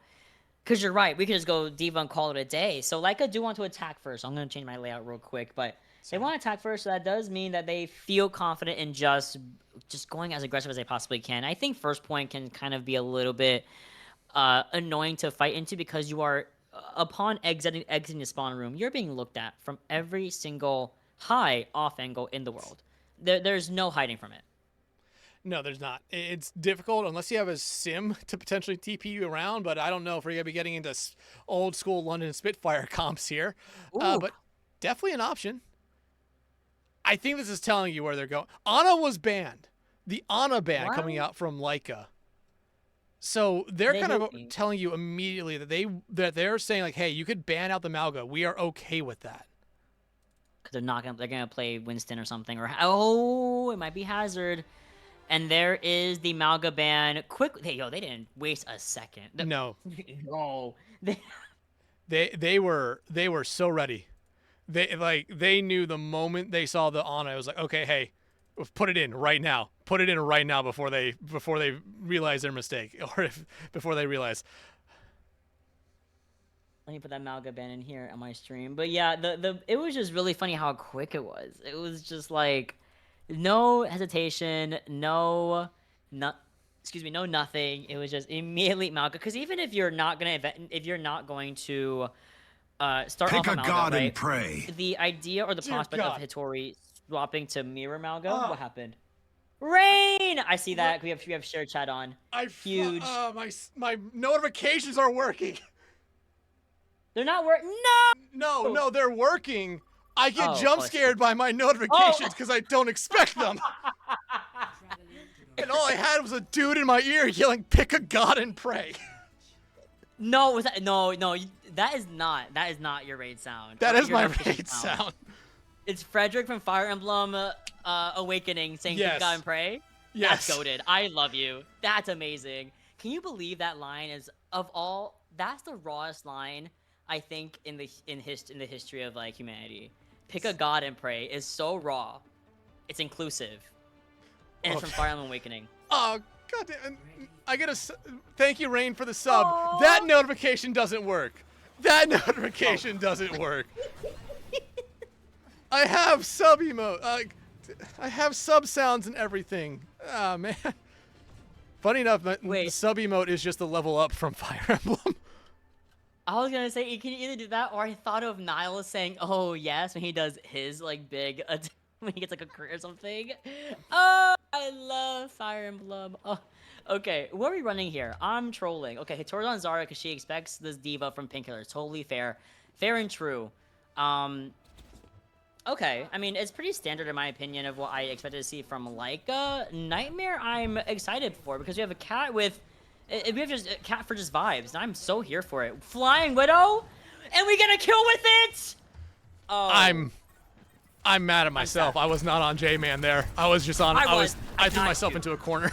S1: Because you're right, we could just go D.Va and call it a day. So Laika do want to attack first. I'm going to change my layout real quick. But they want to attack first, so that does mean that they feel confident in just going as aggressive as they possibly can. I think first point can kind of be a little bit annoying to fight into, because you are, upon exiting the spawn room, you're being looked at from every single high off angle in the world. There's no hiding from it.
S2: No, there's not. It's difficult unless you have a sim to potentially TP you around, but I don't know if we're going to be getting into old school London Spitfire comps here. But definitely an option. I think this is telling you where they're going. Ana was banned. The Ana ban coming out from Laika. So they're kind of telling you immediately that they're saying, like, hey, you could ban out the Malga. We are okay with that.
S1: Because they're gonna play Winston or something, or it might be Hazard. And there is the Malga ban. Quickly, they didn't waste a second.
S2: No.
S1: No.
S2: They were so ready. They knew the moment they saw the Ana, it was like, okay, hey, Put it in right now. Put it in right now before they realize their mistake, or before they realize.
S1: Let me put that Malga ban in here on my stream. But yeah, it was just really funny how quick it was. It was just like no hesitation, no nothing. It was just immediately Malga. Because even if you're not going to start
S3: Pick
S1: off
S3: a
S1: on Malga,
S3: god
S1: right?
S3: and pray.
S1: The idea or the
S2: Dear
S1: prospect
S2: God.
S1: of Hitori swapping to mirror Malga, what happened? Rain! I see that. We have shared chat on. Huge.
S2: My notifications are working.
S1: They're not working.
S2: No, they're working. I get
S1: Oh,
S2: jump
S1: oh,
S2: scared by my notifications because I don't expect them. And all I had was a dude in my ear yelling, "Pick a god and pray."
S1: No, was that, no, that is not your raid sound.
S2: That is
S1: Your
S2: my
S1: notification
S2: raid sound.
S1: It's Frederick from Fire Emblem Awakening saying
S2: Yes.
S1: "Pick God and pray."
S2: Yes.
S1: That's goated. I love you. That's amazing. Can you believe that line is of all? That's the rawest line I think in the history of like humanity. Pick a god and pray is so raw. It's inclusive. And it's from Fire Emblem Awakening.
S2: Oh, goddamn. I get thank you, Rain, for the sub.
S1: Aww.
S2: That notification doesn't work. That notification doesn't work. I have sub emote. I have sub sounds and everything. Ah, man. Funny enough, the sub emote is just the level up from Fire Emblem.
S1: I was gonna say you can either do that, or I thought of Niles saying "oh yes" when he does his like big when he gets like a crit or something. Oh, I love Fire Emblem. Oh, okay, what are we running here? I'm trolling. Okay, Hitori's on Zarya because she expects this diva from Painkiller. Totally fair and true. Okay, I mean it's pretty standard in my opinion of what I expected to see from Laika. Nightmare, I'm excited for because we have a cat with. We have just a cat for just vibes, and I'm so here for it. Flying Widow, and we get a kill with it. Oh,
S2: I'm mad at myself. I was not on J-Man there. I was just on. I threw myself into a corner.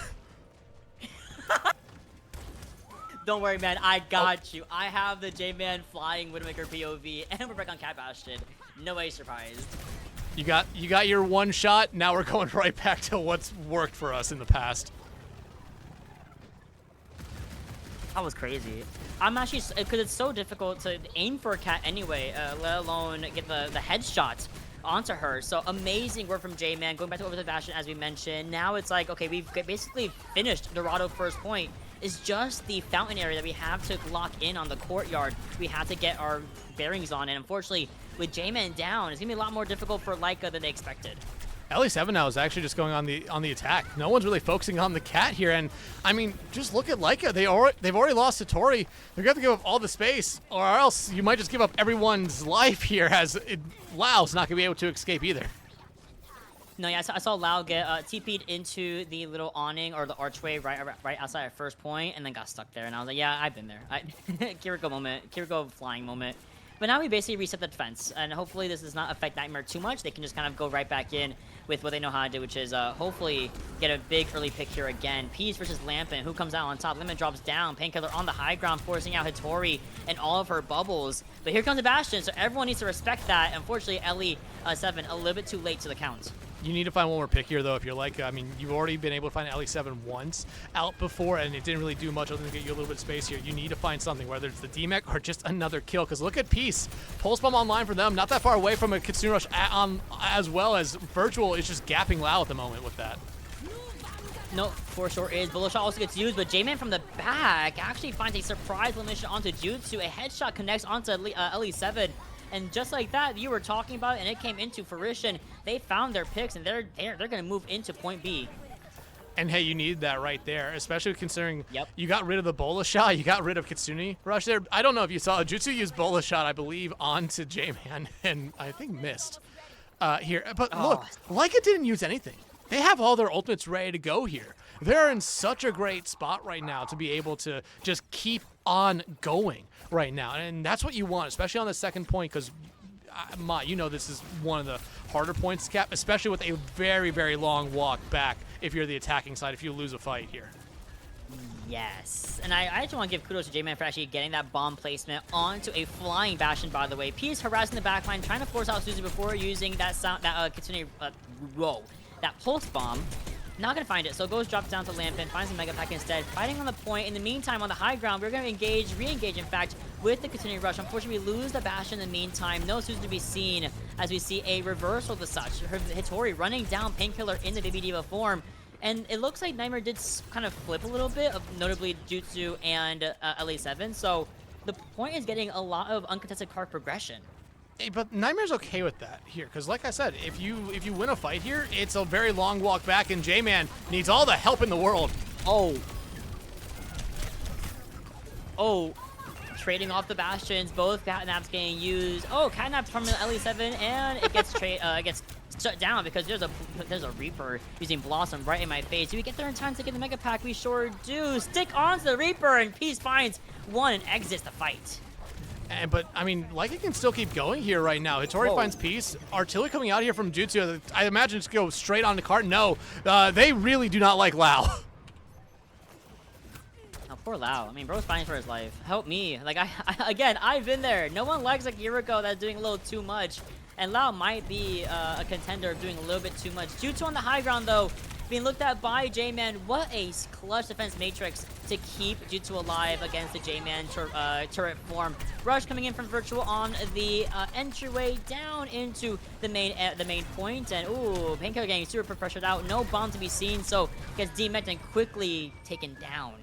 S1: Don't worry, man. I got you. I have the J-Man Flying Widowmaker POV, and we're back on Cat Bastion. No way surprised.
S2: You got your one shot. Now we're going right back to what's worked for us in the past.
S1: That was crazy. I'm actually, because it's so difficult to aim for a cat anyway, let alone get the headshots onto her. So amazing work from J-Man, going back to over the Bastion as we mentioned. Now it's like, okay, we've basically finished Dorado first point. It's just the fountain area that we have to lock in on the courtyard. We have to get our bearings on, and unfortunately, with J-Man down, it's gonna be a lot more difficult for Laika than they expected.
S2: LE7 now is actually just going on the attack. No one's really focusing on the cat here, and I mean, just look at Laika. They've already lost to Tori. They're gonna have to give up all the space, or else you might just give up everyone's life here, as Lau's not gonna be able to escape either.
S1: No, yeah, I saw Lau get TP'd into the little awning or the archway right outside at first point, and then got stuck there. And I was like, yeah, I've been there. Kiriko flying moment. But now we basically reset the defense, and hopefully this does not affect Nightmare too much. They can just kind of go right back in with what they know how to do, which is hopefully get a big early pick here again. Peace versus Lampin. Who comes out on top? Limit drops down. Painkiller on the high ground, forcing out Hitori and all of her bubbles. But here comes the Bastion, so everyone needs to respect that. Unfortunately, LE7 a little bit too late to the count.
S2: You need to find one more pick here, though, if you're like, I mean, you've already been able to find LE7 once out before, and it didn't really do much other than get you a little bit of space here. You need to find something, whether it's the DMEC or just another kill, because look at Peace. Pulse Bomb online for them, not that far away from a Kitsune Rush as well as Virtual is just gapping Lau at the moment with that.
S1: No, for sure is. Bullet Shot also gets used, but J-Man from the back actually finds a surprise elimination onto Jutsu. A headshot connects onto LE7. And just like that, you were talking about it, and it came into fruition. They found their picks, and they're going to move into point B.
S2: And hey, you need that right there, especially considering you got rid of the Bola shot, you got rid of Kitsune Rush there. I don't know if you saw, Jutsu used Bola shot, I believe, onto J-Man, and I think missed here. But look, Laika didn't use anything. They have all their ultimates ready to go here. They're in such a great spot right now to be able to just keep on going right now. And that's what you want, especially on the second point, because you know this is one of the harder points to cap, especially with a very, very long walk back if you're the attacking side, if you lose a fight here.
S1: Yes, and I just want to give kudos to J-Man for actually getting that bomb placement onto a flying Bastion, by the way. Peace harassing the backline, trying to force out Suzu before using that Kitsune, whoa. that pulse bomb. Not gonna find it, so goes drops down to Lampin, finds the Mega Pack instead, fighting on the point. In the meantime, on the high ground, we're gonna re-engage, in fact, with the continuing rush. Unfortunately, we lose the Bastion in the meantime. No Suzu to be seen as we see a reversal of the such. Hittori running down Painkiller in the Baby Diva form. And it looks like Nightmare did kind of flip a little bit, notably Jutsu and LA7. So the point is getting a lot of uncontested card progression.
S2: Hey, but Nightmare's okay with that here, because like I said, if you win a fight here, it's a very long walk back, and J-Man needs all the help in the world.
S1: Oh, trading off the Bastions, both Catnaps getting used. Oh, Catnap from the LE7, and it gets gets shut down because there's a Reaper using Blossom right in my face. Do we get there in time to get the Mega Pack? We sure do. Stick on to the Reaper, and Peace finds one and exits the fight.
S2: But, I mean, Laika can still keep going here right now. Hittori finds Peace. Artillery coming out here from Jutsu. I imagine it's going to go straight on the cart. No, they really do not like Lao.
S1: Oh, poor Lao. I mean, bro's fighting for his life. Help me. Like, again, I've been there. No one likes like Yuriko that's doing a little too much. And Lao might be a contender of doing a little bit too much. Jutsu on the high ground, though, being looked at by J-Man. What a clutch defense matrix to keep Jutsu alive against the J-Man turret form. Rush coming in from Virtual on the entryway down into the main point. And, ooh, Painkiller getting super pressured out. No bomb to be seen, so gets demet and quickly taken down.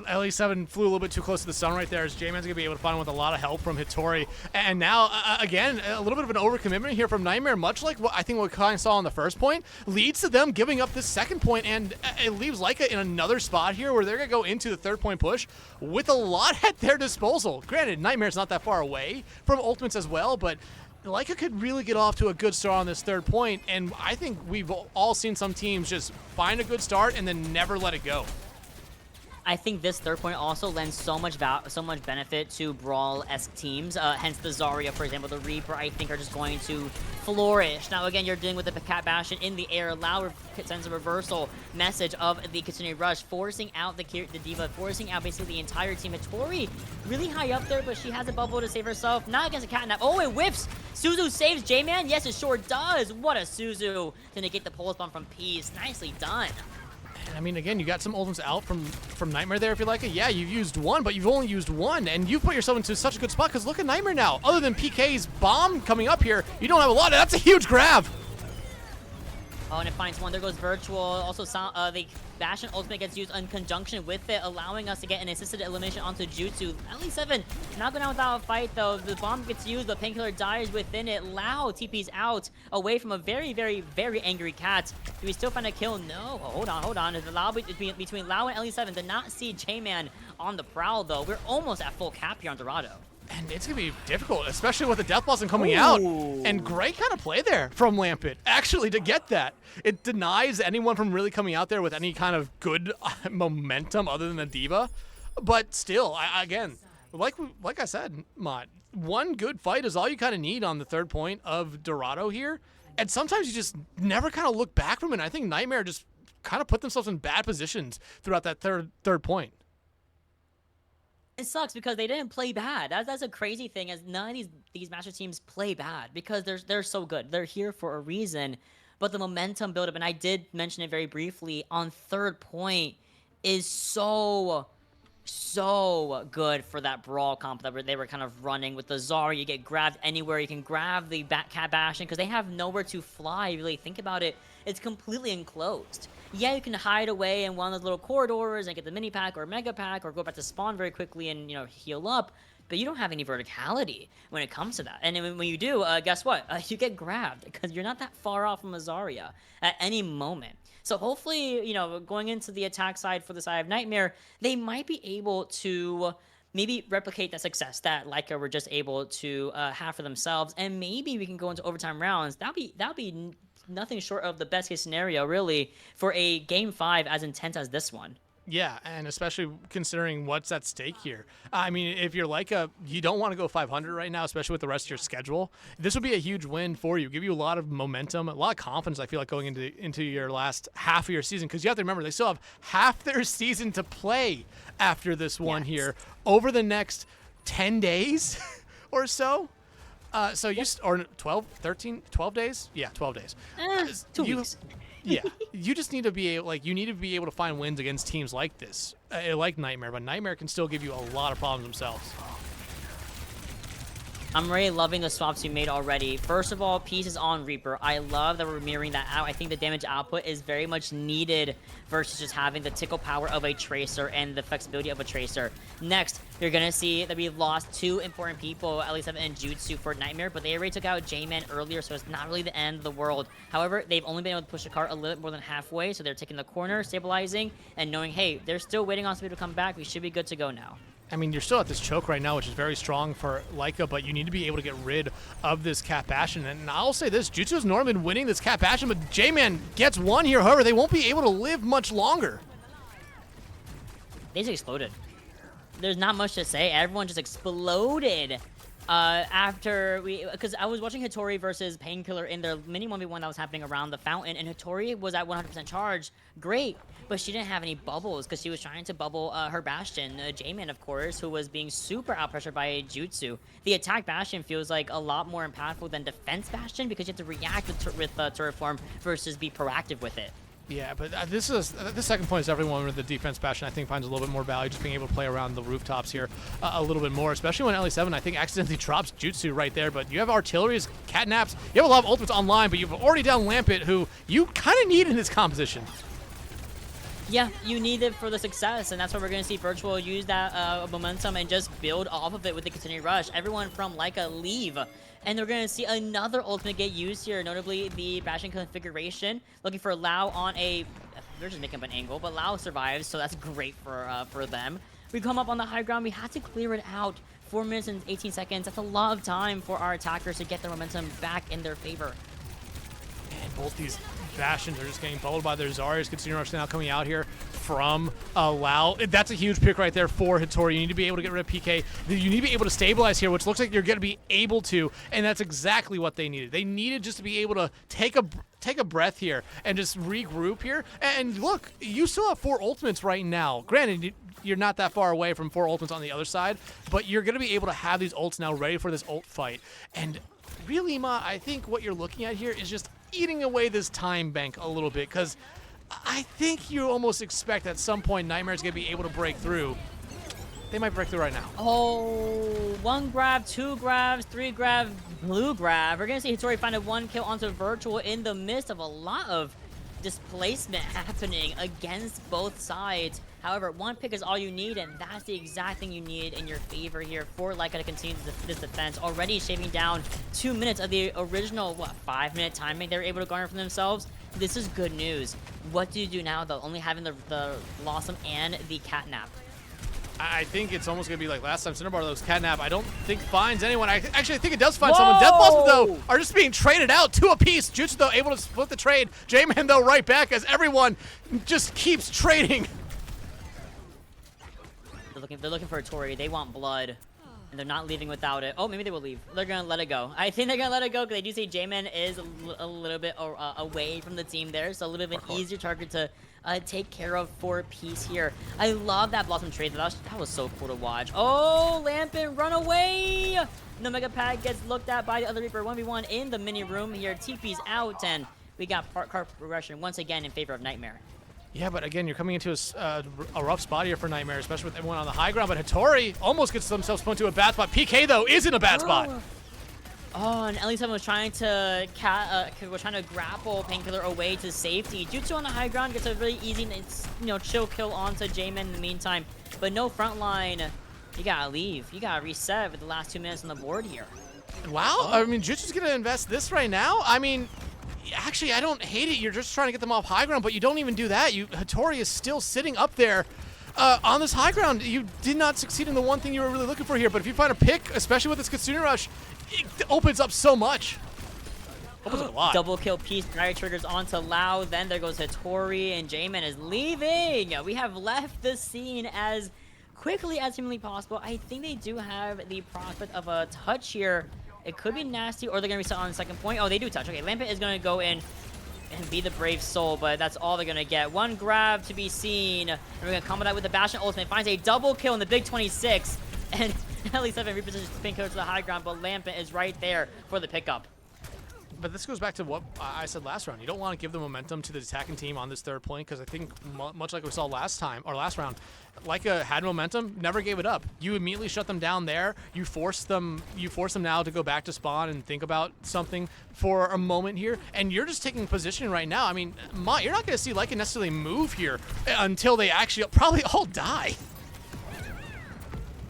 S2: LE7 flew a little bit too close to the sun right there, as J-Man's going to be able to find him with a lot of help from Hittori. And now, again, a little bit of an overcommitment here from Nightmare, much like what I think what Kai saw on the first point, leads to them giving up this second point, and it leaves Laika in another spot here where they're going to go into the third point push with a lot at their disposal. Granted, Nightmare's not that far away from Ultimates as well, but Laika could really get off to a good start on this third point, and I think we've all seen some teams just find a good start and then never let it go.
S1: I think this third point also lends so much benefit to Brawl-esque teams. Hence the Zarya, for example, the Reaper, I think, are just going to flourish. Now, again, you're dealing with the Cat Bastion in the air. Lao sends a reversal message of the continuing rush, forcing out the Diva, forcing out basically the entire team. Hittori really high up there, but she has a bubble to save herself. Not against a Catnap. Oh, it whiffs! Suzu saves J-Man? Yes, it sure does. What a Suzu to negate the pulse bomb from Peace. Nicely done.
S2: I mean, again, you got some ultimates out from Nightmare there if you like it. Yeah, you've used one, but you've only used one, and you've put yourself into such a good spot, because look at Nightmare now. Other than PK's bomb coming up here, you don't have a lot. That's a huge grab.
S1: Oh, and it finds one. There goes Virtual. Also, the Bastion ultimate gets used in conjunction with it, allowing us to get an assisted elimination onto Jutsu. LE7 not going out without a fight, though. The bomb gets used, but Painkiller dies within it. Lao TP's out, away from a very, very, very angry Cat. Do we still find a kill? No. Oh, hold on. The Lao between Lao and LE7 did not see J-Man on the prowl, though. We're almost at full cap here on Dorado.
S2: And it's going to be difficult, especially with the Death Blossom coming out. And great kind of play there from Lampit, actually, to get that. It denies anyone from really coming out there with any kind of good momentum other than the Diva. But still, again, like I said, Mott, one good fight is all you kind of need on the third point of Dorado here. And sometimes you just never kind of look back from it. And I think Nightmare just kind of put themselves in bad positions throughout that third point.
S1: It sucks because they didn't play bad. That's a crazy thing, as none of these Master teams play bad because they're so good. They're here for a reason. But the momentum buildup, and I did mention it very briefly, on third point is so good for that Brawl comp that they were kind of running with the Zarya. You get grabbed anywhere. You can grab the Cat Bastion because they have nowhere to fly. You really think about it. It's completely enclosed. Yeah, you can hide away in one of those little corridors and get the mini pack or mega pack or go back to spawn very quickly and, you know, heal up. But you don't have any verticality when it comes to that. And when you do, guess what? You get grabbed because you're not that far off from a Zarya at any moment. So hopefully, you know, going into the attack side for the side of Nightmare, they might be able to maybe replicate that success that Laika were just able to have for themselves. And maybe we can go into overtime rounds. That'll be nothing short of the best case scenario, really, for a game 5 as intense as this one.
S2: Yeah, and especially considering what's at stake here. I mean, if you're Laika, you don't want to go 500 right now, especially with the rest of your schedule. This would be a huge win for you, give you a lot of momentum, a lot of confidence, I feel like, going into your last half of your season, because you have to remember, they still have half their season to play after this one here over the next 10 days or so. So you or 12, 13, 12 days? Yeah, 12 days.
S1: 2 weeks.
S2: Yeah, you just need to be able, you need to be able to find wins against teams like this, like Nightmare. But Nightmare can still give you a lot of problems themselves.
S1: I'm really loving the swaps you made already. First of all, Peace is on Reaper. I love that we're mirroring that out. I think the damage output is very much needed versus just having the tickle power of a Tracer and the flexibility of a Tracer. Next, you're going to see that we lost 2 important people, at least in Jutsu for Nightmare, but they already took out J-Man earlier, so it's not really the end of the world. However, they've only been able to push the cart a little bit more than halfway, so they're taking the corner, stabilizing, and knowing, hey, they're still waiting on somebody to come back. We should be good to go now.
S2: I mean, you're still at this choke right now, which is very strong for Laika, but you need to be able to get rid of this Cat Bastion. And I'll say this, Jutsu's normally been winning this Cat Bastion, but J-Man gets one here. However, they won't be able to live much longer.
S1: They just exploded. There's not much to say. Everyone just exploded after because I was watching Hattori versus Painkiller in their mini 1v1 that was happening around the fountain, and Hattori was at 100% charge. Great. But she didn't have any bubbles because she was trying to bubble her Bastion, J-Man, of course, who was being super outpressured by Jutsu. The attack Bastion feels like a lot more impactful than defense Bastion because you have to react with turret form versus be proactive with it.
S2: Yeah, but this second point is definitely one where the defense Bastion, I think, finds a little bit more value, just being able to play around the rooftops here a little bit more, especially when LE7, I think, accidentally drops Jutsu right there. But you have artilleries, catnaps, you have a lot of ultimates online, but you've already down Lampet, who you kind of need in this composition.
S1: Yeah, you need it for the success, and that's why we're going to see Virtual use that momentum and just build off of it with the continued rush. Everyone from Laika leave, and they're going to see another ultimate get used here, notably the Bastion configuration. Looking for Lao on a... They're just making up an angle, but Lao survives, so that's great for them. We come up on the high ground. We had to clear it out. 4 minutes and 18 seconds. That's a lot of time for our attackers to get their momentum back in their favor.
S2: And both these Bastions are just getting bubbled by their Zarya's. Continuing rush now coming out here from Lao. That's a huge pick right there for Hattori. You need to be able to get rid of PK. You need to be able to stabilize here, which looks like you're going to be able to, and that's exactly what they needed. They needed just to be able to take a breath here and just regroup here. And look, you still have 4 ultimates right now. Granted, you're not that far away from 4 ultimates on the other side, but you're going to be able to have these ults now ready for this ult fight. And really, Ma, I think what you're looking at here is just eating away this time bank a little bit, because I think you almost expect at some point Nightmare's going to be able to break through. They might break through right now.
S1: Oh, 1 grab, 2 grabs, 3 grab, blue grab. We're going to see Hattori find a 1 kill onto Virtual in the midst of a lot of displacement happening against both sides. However, 1 pick is all you need, and that's the exact thing you need in your favor here for Laika to continue this defense. Already shaving down 2 minutes of the original, 5-minute timing they were able to garner for themselves. This is good news. What do you do now, though? Only having the Blossom and the Catnap.
S2: I think it's almost going to be like last time Cinnabar, those Catnap, I don't think finds anyone. I think it does find someone. Death Blossom, though, are just being traded out 2 apiece. Jutsu, though, able to split the trade. J-Man, though, right back as everyone just keeps trading.
S1: They're looking for a Tori. They want blood, and they're not leaving without it. Oh, maybe they will leave. They're gonna let it go. I think they're gonna let it go because they do see J-Man is a little bit away from the team there, so a little bit easier target to take care of for Peace here. I love that Blossom trade. That was so cool to watch. Oh, Lampin, run away! No Mega Pad gets looked at by the other Reaper. 1v1 in the mini room here. TP's out, and we got card progression once again in favor of Nightmare.
S2: Yeah, but again, you're coming into a rough spot here for Nightmare, especially with everyone on the high ground. But Hattori almost gets themselves put into a bad spot. PK, though, is in a bad spot.
S1: Oh, and LE7 was trying to grapple Painkiller away to safety. Jutsu on the high ground gets a really easy, chill kill onto J-Man in the meantime. But no front line. You gotta leave. You gotta reset with the last 2 minutes on the board here.
S2: Wow, I mean, Jutsu's gonna invest this right now. I mean, actually, I don't hate it. You're just trying to get them off high ground, but you don't even do that. Hattori is still sitting up there on this high ground. You did not succeed in the one thing you were really looking for here, but if you find a pick, especially with this Kitsune Rush, it opens up so much. Opens up a lot.
S1: Double kill Peace, Fire triggers onto Lao, then there goes Hattori, and J-Man is leaving. We have left the scene as quickly as humanly possible. I think they do have the prospect of a touch here. It could be nasty, or they're going to reset on the second point. Oh, they do touch. Okay, Lampet is going to go in and be the brave soul, but that's all they're going to get. 1 grab to be seen. And we're going to combo that with the Bastion ultimate. Finds a double kill in the big 26. And Ellie7 repositions Painkiller to the high ground, but Lampent is right there for the pickup.
S2: But this goes back to what I said last round. You don't want to give the momentum to the attacking team on this third point because I think much like we saw last round, Laika had momentum, never gave it up. You immediately shut them down there. You force them now to go back to spawn and think about something for a moment here. And you're just taking position right now. I mean, you're not going to see Laika necessarily move here until they actually probably all die.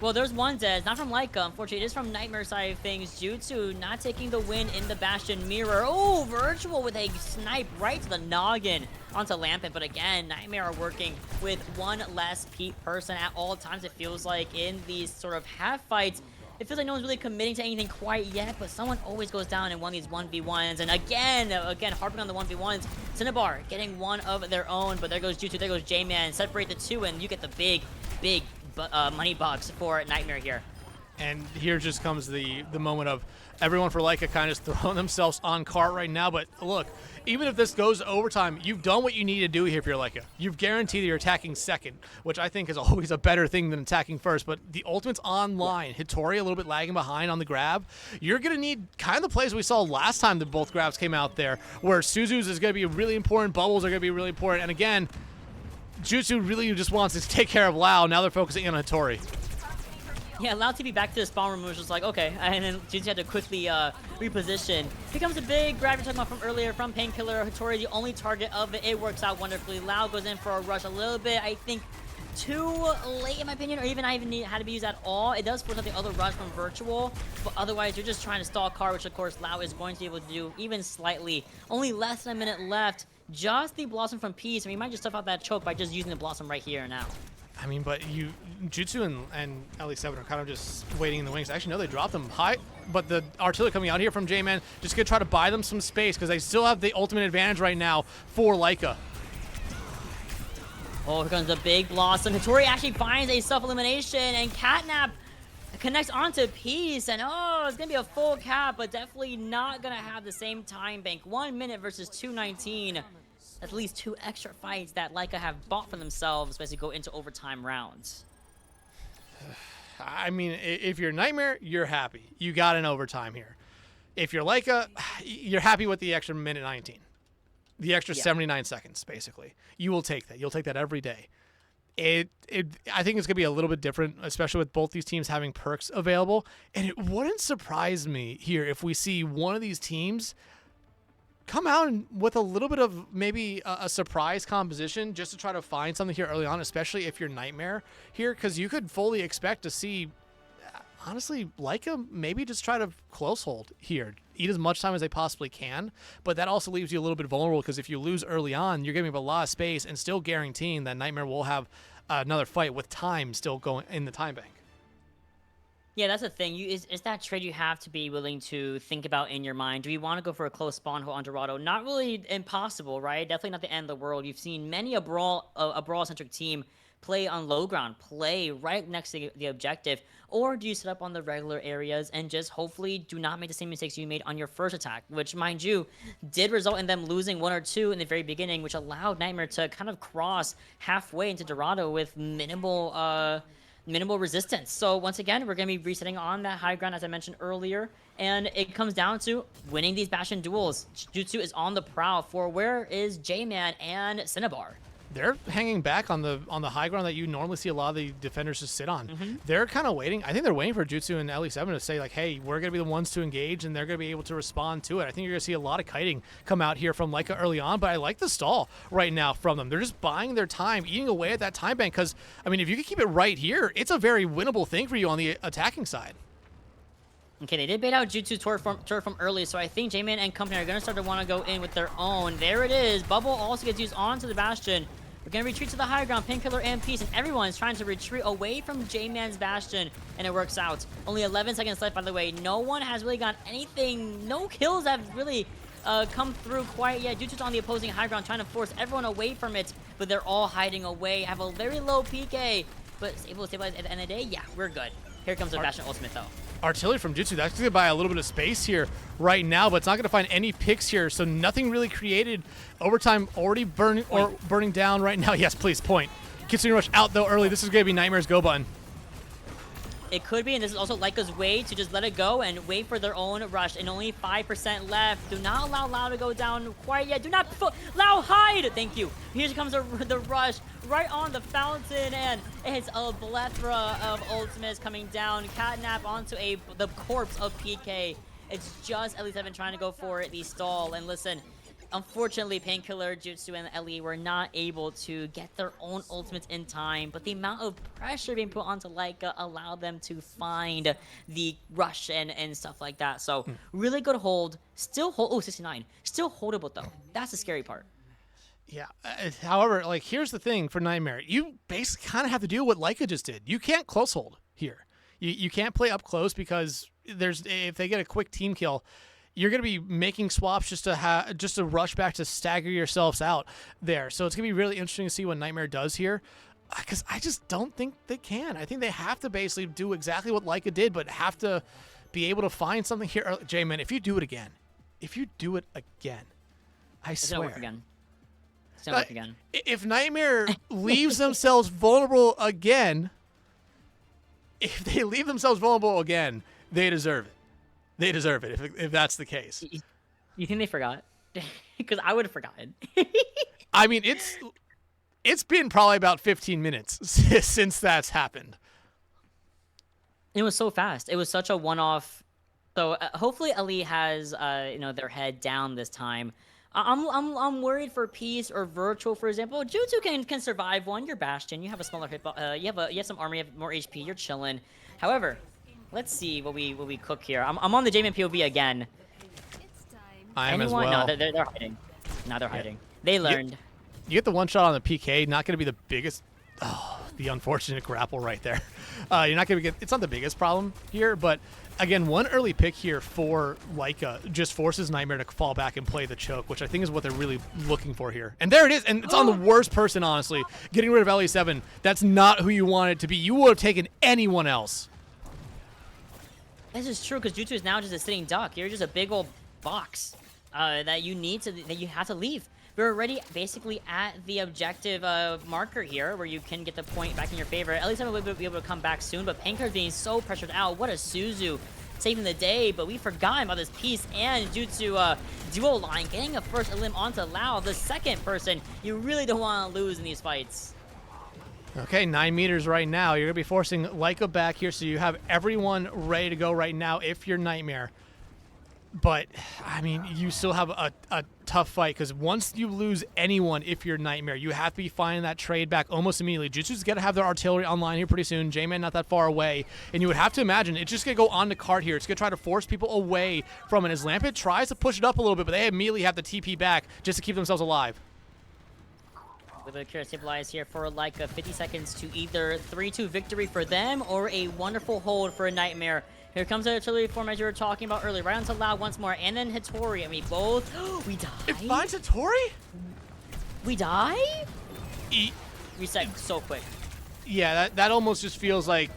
S1: Well, there's one dead. Not from Laika, unfortunately. It is from Nightmare side of things. Jutsu not taking the win in the Bastion mirror. Oh, Virtual with a snipe right to the noggin onto Lampent. But again, Nightmare are working with one less person at all times. It feels like in these sort of half fights, it feels like no one's really committing to anything quite yet, but someone always goes down in one of these 1v1s. And again, harping on the 1v1s, Cinnabar getting one of their own, but there goes Jutsu, there goes J-Man. Separate the two, and you get the big money box for Nightmare here.
S2: And here just comes the moment of everyone for Laika kind of throwing themselves on cart right now. But look, even if this goes to overtime, you've done what you need to do here for your Laika. You've guaranteed that you're attacking second, which I think is always a better thing than attacking first. But the ultimate's online. Hitori a little bit lagging behind on the grab. You're going to need kind of the plays we saw last time that both grabs came out there, where Suzu's is going to be really important, Bubbles are going to be really important. And again, Jutsu really just wants to take care of Lau. Now they're focusing on Hitori.
S1: Yeah, Lau TV back to the spawn room was just like, okay. And then Jutsu had to quickly reposition. Here comes a big grab you're talking about from earlier from Painkiller. Hitori, the only target of it. It works out wonderfully. Lau goes in for a rush a little bit, I think, too late in my opinion, or even had to be used at all. It does force out the other rush from Virtual, but otherwise you're just trying to stall car, which of course Lau is going to be able to do even slightly. Only less than a minute left. Just the Blossom from Peace, and we might just stuff out that choke by just using the Blossom right here now.
S2: I mean, but Jutsu and LE7 are kind of just waiting in the wings. Actually, no, they dropped them high, but the artillery coming out here from J-Man just gonna try to buy them some space because they still have the ultimate advantage right now for Laika.
S1: Oh, here comes the big Blossom. Hitori actually finds a self-elimination, and Catnap connects onto Peace, and oh, it's gonna be a full cap, but definitely not gonna have the same time bank. 1 minute versus 2:19. At least 2 extra fights that Laika have bought for themselves as they go into overtime rounds.
S2: I mean, if you're Nightmare, you're happy. You got an overtime here. If you're Laika, you're happy with the extra minute 19. The extra 79 seconds, basically. You will take that. You'll take that every day. I think it's going to be a little bit different, especially with both these teams having perks available. And it wouldn't surprise me here if we see one of these teams come out with a little bit of maybe a surprise composition just to try to find something here early on, especially if you're Nightmare here, because you could fully expect to see, honestly, Laika maybe just try to close hold here, eat as much time as they possibly can, but that also leaves you a little bit vulnerable because if you lose early on, you're giving up a lot of space and still guaranteeing that Nightmare will have another fight with time still going in the time bank.
S1: Yeah, that's the thing. It's that trade you have to be willing to think about in your mind. Do you want to go for a close spawn hole on Dorado? Not really impossible, right? Definitely not the end of the world. You've seen many a brawl-centric team play on low ground, play right next to the objective, or do you set up on the regular areas and just hopefully do not make the same mistakes you made on your first attack, which, mind you, did result in them losing 1 or 2 in the very beginning, which allowed Nightmare to kind of cross halfway into Dorado with minimal resistance. So once again, we're going to be resetting on that high ground, as I mentioned earlier, and it comes down to winning these Bastion duels. Jutsu is on the prowl for where is J-Man and Cinnabar.
S2: They're hanging back on the high ground that you normally see a lot of the defenders just sit on. They're kind of waiting. I think they're waiting for Jutsu and LE7 to say, like, hey, we're going to be the ones to engage, and they're going to be able to respond to it. I think you're going to see a lot of kiting come out here from Laika early on, but I like the stall right now from them. They're just buying their time, eating away at that time bank, because, I mean, if you can keep it right here, it's a very winnable thing for you on the attacking side.
S1: Okay, they did bait out Jutsu's turret from early, so I think J-Man and company are going to start to want to go in with their own. There it is. Bubble also gets used onto the Bastion. We're going to retreat to the high ground, Painkiller and Peace, and everyone is trying to retreat away from J-Man's Bastion, and it works out. Only 11 seconds left, by the way. No one has really got anything, no kills have really come through quite yet. Jutsu's on the opposing high ground, trying to force everyone away from it, but they're all hiding away. Have a very low PK, but able to stabilize at the end of the day. Yeah, we're good. Here comes the Bastion ultimate, though.
S2: Artillery from Jutsu, that's going to buy a little bit of space here right now, but it's not going to find any picks here, so nothing really created. Overtime already burning down right now. Yes, please, point. Kitsune Rush out, though, early. This is going to be Nightmare's go button.
S1: It could be, and this is also Laika's way to just let it go and wait for their own rush. And only 5% left. Do not allow Lao to go down quite yet. Do not Lao hide! Thank you. Here comes the rush right on the fountain, and it's a plethora of ultimates coming down. Catnap onto the corpse of PK. It's just Ellie7 trying to go for the stall. And listen, unfortunately, Painkiller, Jutsu, and Ellie were not able to get their own ultimates in time, but the amount of pressure being put onto Laika allowed them to find the rush and stuff like that. So really good hold. Still hold. Oh, 69. Still holdable, though. That's the scary part.
S2: Yeah. However, like, here's the thing for Nightmare. You basically kind of have to do what Laika just did. You can't close hold here. You can't play up close because if they get a quick team kill, you're going to be making swaps just to rush back to stagger yourselves out there. So it's going to be really interesting to see what Nightmare does here, because I just don't think they can. I think they have to basically do exactly what Laika did, but have to be able to find something here. J-Man, if you do it again, I
S1: It's
S2: swear.
S1: gonna work again. It's gonna work again.
S2: If Nightmare leaves themselves vulnerable again, they deserve it. They deserve it if that's the case.
S1: You think they forgot? Because I would have forgotten.
S2: I mean, it's been probably about 15 minutes since that's happened.
S1: It was so fast. It was such a one-off. So hopefully Ellie has their head down this time. I'm worried for Peace or Virtual, for example. Jutsu can survive one. You're Bastion. You have a smaller hit. You have some armor. You have more HP. You're chilling. However, let's see what we cook here. I'm on the J-Man POV again.
S2: I am as well.
S1: No, they're hiding. No, they're hiding. They learned.
S2: You get the one shot on the PK. Not going to be the biggest. Oh, the unfortunate grapple right there. You're not going to get. It's not the biggest problem here, but again, one early pick here for Laika just forces Nightmare to fall back and play the choke, which I think is what they're really looking for here. And there it is, and it's on the worst person, honestly. Getting rid of LE7. That's not who you want it to be. You would have taken anyone else.
S1: This is true, because Jutsu is now just a sitting duck. You're just a big old box that you have to leave. We're already basically at the objective marker here, where you can get the point back in your favor. At least I will be able to come back soon, but Painkiller's being so pressured out. What a Suzu saving the day, but we forgot about this Peace and Jutsu duo line. Getting a first elim onto Lao, the second person you really don't want to lose in these fights.
S2: Okay, 9 meters right now. You're going to be forcing Laika back here, so you have everyone ready to go right now if you're Nightmare. But, I mean, you still have a tough fight, because once you lose anyone, if you're Nightmare, you have to be finding that trade back almost immediately. Jutsu's got to have their artillery online here pretty soon. J-Man not that far away. And you would have to imagine it's just going to go on the cart here. It's going to try to force people away from it. As Lampet tries to push it up a little bit, but they immediately have the TP back just to keep themselves alive.
S1: A little bit of cure stabilize here for Laika. 50 seconds to either 3-2 victory for them or a wonderful hold for a Nightmare. Here comes the artillery form as you were talking about earlier. Right onto Lao once more, and then Hattori. And we both... we die?
S2: It finds Hattori?
S1: We die? Reset so quick.
S2: Yeah, that almost just feels like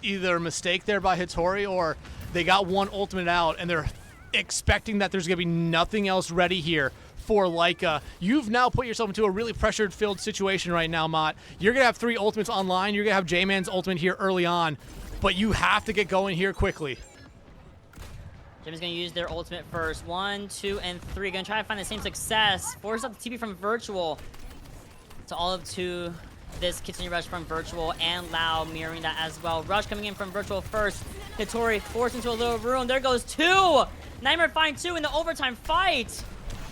S2: either a mistake there by Hattori, or they got one ultimate out, and they're expecting that there's going to be nothing else ready here for Laika. You've now put yourself into a really pressure-filled situation right now, Mott. You're going to have 3 ultimates online. You're going to have J-Man's ultimate here early on. But you have to get going here quickly.
S1: Jim is going to use their ultimate first. 1, 2, and 3. Going to try to find the same success. Force up the TP from Virtual. To all of 2. This continue rush from Virtual and Lao mirroring that as well. Rush coming in from Virtual first. Hattori forced into a little room. There goes 2. Nightmare find 2 in the overtime fight.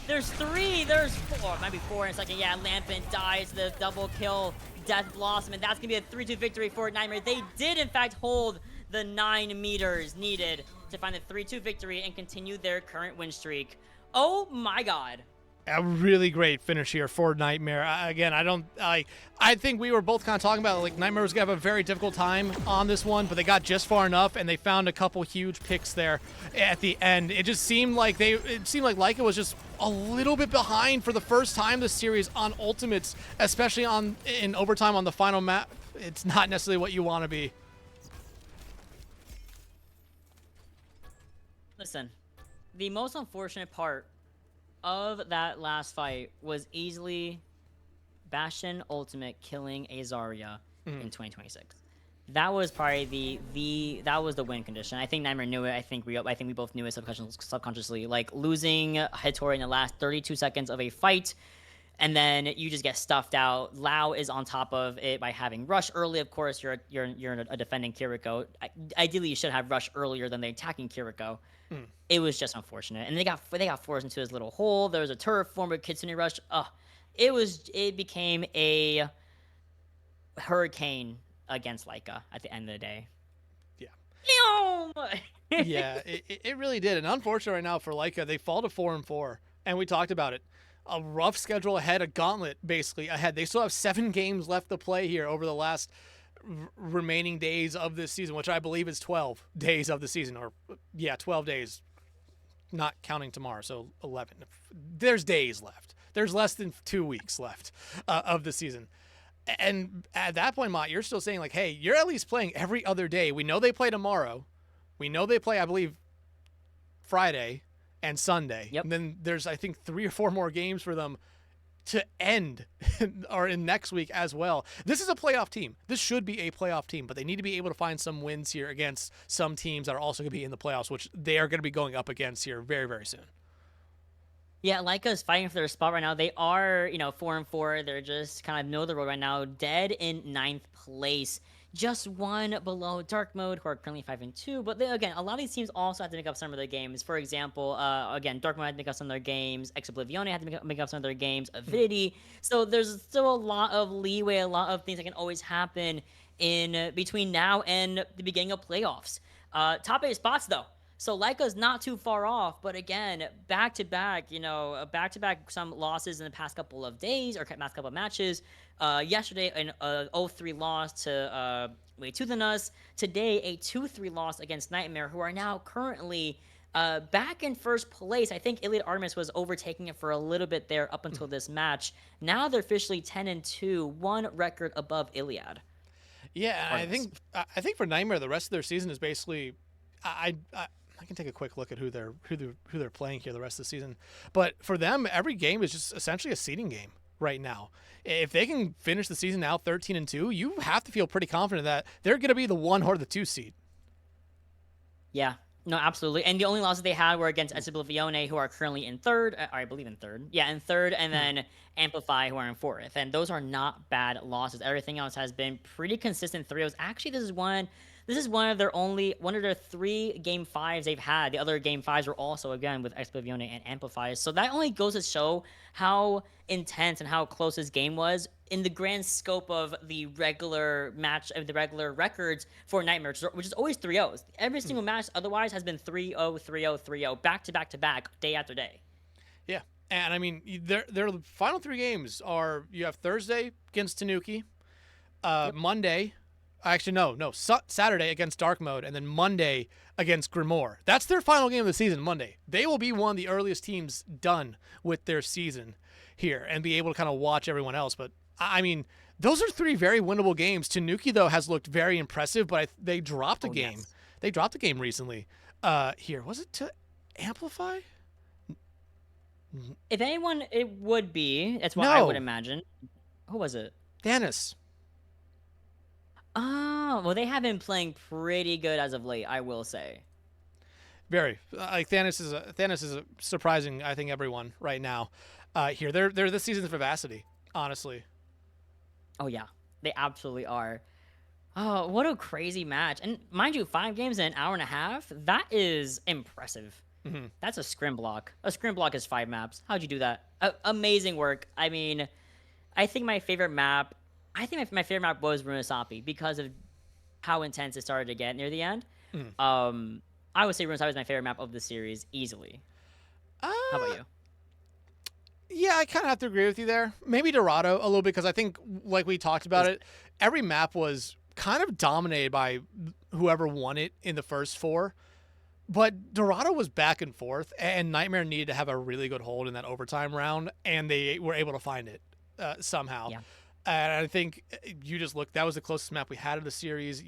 S1: There's 3. There's 4. It might be 4 in a second. Yeah, Lampent dies. The double kill. Death Blossom, and that's going to be a 3-2 victory for Nightmare. They did, in fact, hold the 9 meters needed to find a 3-2 victory and continue their current win streak. Oh, my God.
S2: A really great finish here for Nightmare. Again, I think we were both kind of talking about, like, Nightmare was going to have a very difficult time on this one, but they got just far enough, and they found a couple huge picks there at the end. It just seemed like Laika was just a little bit behind for the first time this series on ultimates, especially in overtime on the final map. It's not necessarily what you want to be.
S1: Listen, the most unfortunate part of that last fight was easily Bastion ultimate killing a Zarya in 2026. That was probably the that was the win condition. I think Nightmare knew it. I think we both knew it subconsciously. Like losing Hattori in the last 32 seconds of a fight, and then you just get stuffed out. Lao is on top of it by having rush early. Of course, you're a defending Kiriko. Ideally, you should have rush earlier than the attacking Kiriko.
S2: Mm.
S1: It was just unfortunate, and they got forced into his little hole. There was a turret form with Kitsune rush. It became a hurricane against Laika at the end of the day.
S2: Yeah.
S1: Ew!
S2: Yeah, it really did. And unfortunately, right now for Laika, they fall to 4-4. And we talked about it. A rough schedule ahead, a gauntlet basically ahead. They still have 7 games left to play here over the last remaining days of this season, which I believe is 12 days of the season. Or, yeah, 12 days, not counting tomorrow. So 11. There's days left. There's less than 2 weeks left of the season. And at that point, Mott, you're still saying, like, hey, you're at least playing every other day. We know they play tomorrow. We know they play, I believe, Friday and Sunday.
S1: Yep.
S2: And then there's, I think, 3 or 4 more games for them to end or in next week as well. This is a playoff team. This should be a playoff team, but they need to be able to find some wins here against some teams that are also going to be in the playoffs, which they are going to be going up against here very, very soon.
S1: Yeah, Laika is fighting for their spot right now. They are, 4-4. They're just kind of middle of the road right now, dead in 9th place. Just one below Dark Mode, who are currently 5-2. But again, a lot of these teams also have to make up some of their games. For example, again, Dark Mode had to make up some of their games. Ex Oblivione had to make up some of their games. Avidity. So there's still a lot of leeway, a lot of things that can always happen in between now and the beginning of playoffs. Top 8 spots, though. So Laika's not too far off, but again, back to back some losses in the past couple of days or past couple of matches. Yesterday, an 0-3 loss to Tooth and Us. Today, a 2-3 loss against Nightmare, who are now currently back in first place. I think Iliad Artemis was overtaking it for a little bit there up until this match. Now they're officially 10-2, one record above Iliad.
S2: Yeah, and I think for Nightmare, the rest of their season is basically, I can take a quick look at who they're playing here the rest of the season. But for them, every game is just essentially a seeding game right now. If they can finish the season out 13-2, you have to feel pretty confident that they're going to be the 1 or the 2 seed.
S1: Yeah, no, absolutely. And the only losses they had were against Ex Oblivione, who are currently in third. I believe in third. Yeah, in third, and then Amplify, who are in fourth. And those are not bad losses. Everything else has been pretty consistent 3-0s. Actually, this is one of their 3 game 5s they've had. The other game 5s were also, again, with Ex Oblivione and Amplify. So that only goes to show how intense and how close this game was in the grand scope of the regular match, of the regular records for Nightmare, which is always 3-0s. Every single match otherwise has been 3-0, 3-0, 3-0, back to back to back, day after day.
S2: Yeah, and I mean, their final 3 games are, you have Thursday against Tanuki, Monday. Actually, no. Saturday against Dark Mode, and then Monday against Grimoire. That's their final game of the season, Monday. They will be one of the earliest teams done with their season here and be able to kind of watch everyone else. But, I mean, those are 3 very winnable games. Tanuki, though, has looked very impressive, but they dropped a game. Yes. They dropped a game recently. Here, was it to Amplify?
S1: If anyone, it would be. That's what I would imagine. Who was it?
S2: Thanos.
S1: Oh, well, they have been playing pretty good as of late, I will say.
S2: Very. Like Thanos is surprising, I think, everyone right now. Here, they're this season's Vivacity, honestly.
S1: Oh yeah, they absolutely are. Oh, what a crazy match! And mind you, 5 games in an hour and a half. That is impressive.
S2: Mm-hmm.
S1: That's a scrim block. A scrim block is 5 maps. How'd you do that? Amazing work. I mean, I think my favorite map was Runasapi because of how intense it started to get near the end. I would say Runasapi was my favorite map of the series, easily. How about you?
S2: Yeah, I kind of have to agree with you there. Maybe Dorado a little bit, because I think, like we talked about it, every map was kind of dominated by whoever won it in the first 4. But Dorado was back and forth, and Nightmare needed to have a really good hold in that overtime round, and they were able to find it somehow. Yeah. And I think you just looked, that was the closest map we had of the series.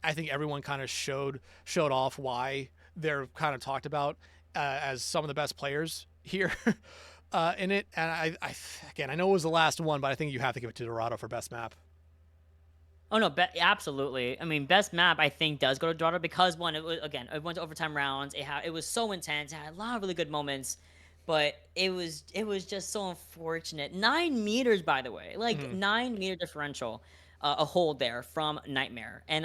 S2: I think everyone kind of showed off why they're kind of talked about as some of the best players here in it. And I know it was the last one, but I think you have to give it to Dorado for best map.
S1: Oh no, absolutely. I mean, best map I think does go to Dorado because one, it was again, it went to overtime rounds. It was so intense. It had a lot of really good moments, but it was just so unfortunate. 9 meters, by the way, like
S2: Mhm.
S1: 9 meter differential, a hold there from Nightmare, and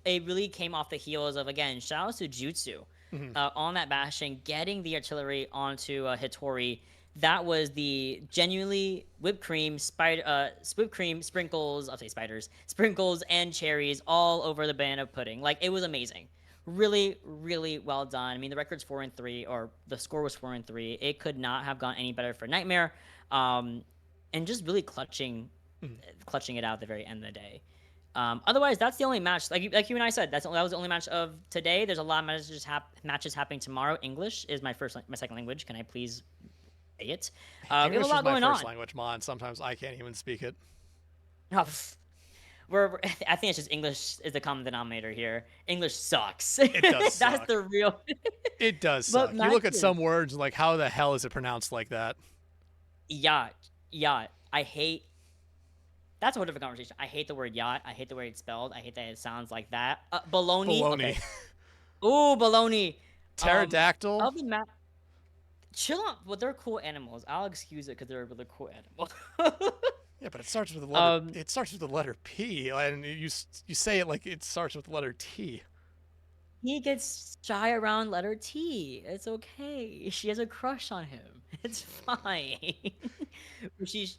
S1: it really came off the heels of again. Shout out to Jutsu,
S2: Mhm.
S1: on that bashing, getting the artillery onto Hitori. That was the genuinely whipped cream sprinkles. I'll say spiders, sprinkles and cherries all over the banana pudding. Like it was amazing, really, really well done. I mean, the record's 4-3, or the score was 4-3. It could not have gone any better for Nightmare, and just really
S2: Mhm.
S1: clutching it out at the very end of the day. Otherwise, that's the only match. Like you and I said, that was the only match of today. There's a lot of matches happening tomorrow. English is my second language. Can I please say it? We have a
S2: English is
S1: lot
S2: my
S1: going
S2: first
S1: on.
S2: language, Mon. Sometimes I can't even speak it.
S1: Oh, I think it's just English is the common denominator here. English sucks.
S2: It does
S1: That's
S2: suck.
S1: the real.
S2: It does
S1: But
S2: suck. You look at
S1: matches,
S2: some words like how the hell is it pronounced like that?
S1: yacht, yacht. I hate. That's a whole different conversation. I hate the word yacht. I hate the way it's spelled. I hate that it sounds like that. Baloney.
S2: Baloney.
S1: Okay. Ooh, baloney. Um,
S2: Pterodactyl.
S1: other than chill out. Well, they're cool animals. I'll excuse it because they're a really cool animal.
S2: Yeah, but it starts with the letter.
S1: um,
S2: It starts with the letter P, and you say it like it starts with the letter T.
S1: he gets shy around letter T. It's okay. She has a crush on him. It's fine. She's.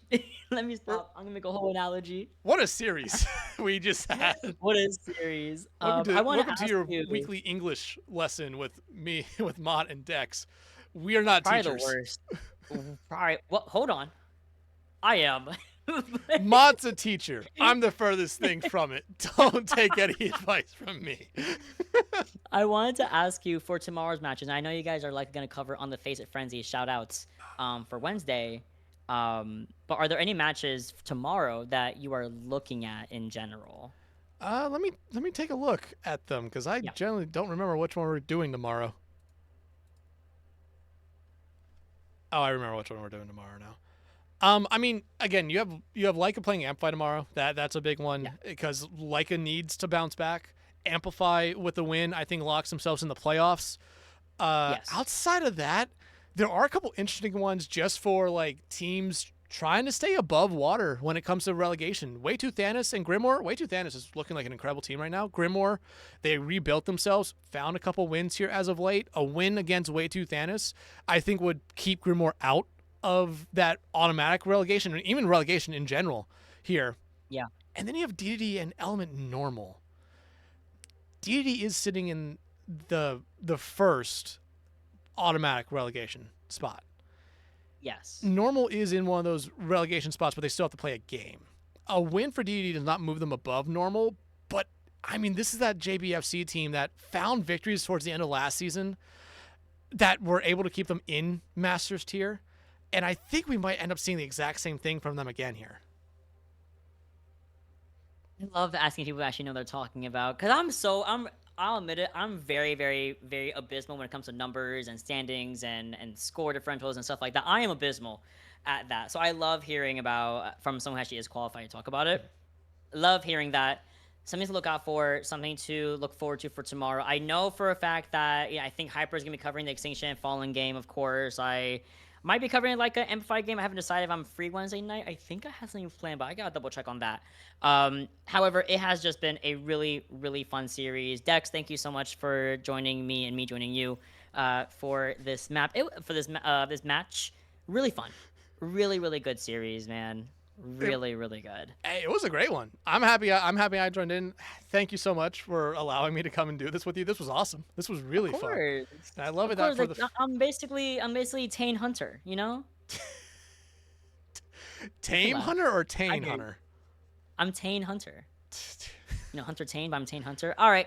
S1: Let me
S2: We're,
S1: stop. I'm gonna make a whole analogy.
S2: what a series we just had.
S1: What a series.
S2: Welcome
S1: I
S2: to
S1: want to
S2: welcome to
S1: ask
S2: your
S1: you.
S2: weekly English lesson with me with Mott and Dex. We are not
S1: Probably the
S2: teachers.
S1: worst. Probably. Well, hold on. I am.
S2: Mott's a teacher. I'm the furthest thing from it. Don't take any advice from me.
S1: I wanted to ask you for tomorrow's matches. And I know you guys are like going to cover on the FaceIt Frenzy shout outs for Wednesday. But are there any matches tomorrow that you are looking at in general?
S2: Let me take a look at them because I
S1: Yeah.
S2: generally don't remember which one we're doing tomorrow. Oh, I remember which one we're doing tomorrow now. I mean, again, you have Laika playing Amplify tomorrow. That's a big
S1: Yeah.
S2: one because Laika needs to bounce back. Amplify with the win, I think, locks themselves in the playoffs.
S1: Yes.
S2: Outside of that, there are a couple interesting ones just for like teams trying to stay above water when it comes to relegation. Way Too Thanos and Grimoire. Way Too Thanos is looking like an incredible team right now. Grimoire, they rebuilt themselves, found a couple wins here as of late. A win against Way Too Thanos, I think, would keep Grimoire out of that automatic relegation and even relegation in general here.
S1: Yeah.
S2: And then you have DDD and Element Normal. DDD is sitting in the first automatic relegation spot.
S1: Yes.
S2: Normal is in one of those relegation spots, but they still have to play a game. A win for DDD does not move them above normal, but I mean, this is that JBFC team that found victories towards the end of last season that were able to keep them in Masters tier. And I think we might end up seeing the exact same thing from them again here.
S1: I love asking people who actually know what they're talking about because I'll admit it, I'm very, very, very abysmal when it comes to numbers and standings and score differentials and stuff like that. I am abysmal at that. So I love hearing about from someone who actually is qualified to talk about it. Love hearing that. Something to look out for, something to look forward to for tomorrow. I know for a fact that I think Hyper is gonna be covering the Extinction and Fallen game, of course. I might be covering like an Amplified game. I haven't decided if I'm free Wednesday night. I think I have something planned, but I gotta double check on that. However, it has just been a really, really fun series. Dex, thank you so much for joining me and me joining you for this this match. Really fun, really, really good series, man. Really, really good.
S2: Hey, it was a great one. I'm happy I joined in. Thank you so much for allowing me to come and do this with you. This was awesome. This was
S1: Of
S2: really fun.
S1: course.
S2: And I love
S1: Of
S2: it that
S1: course,
S2: for
S1: like
S2: the
S1: I'm basically Tane Hunter, you know?
S2: Tame
S1: Laugh.
S2: Hunter or
S1: I
S2: Tane
S1: hear you.
S2: Hunter?
S1: I'm Tane Hunter. You know, Hunter Tane, but I'm Tane Hunter. All right.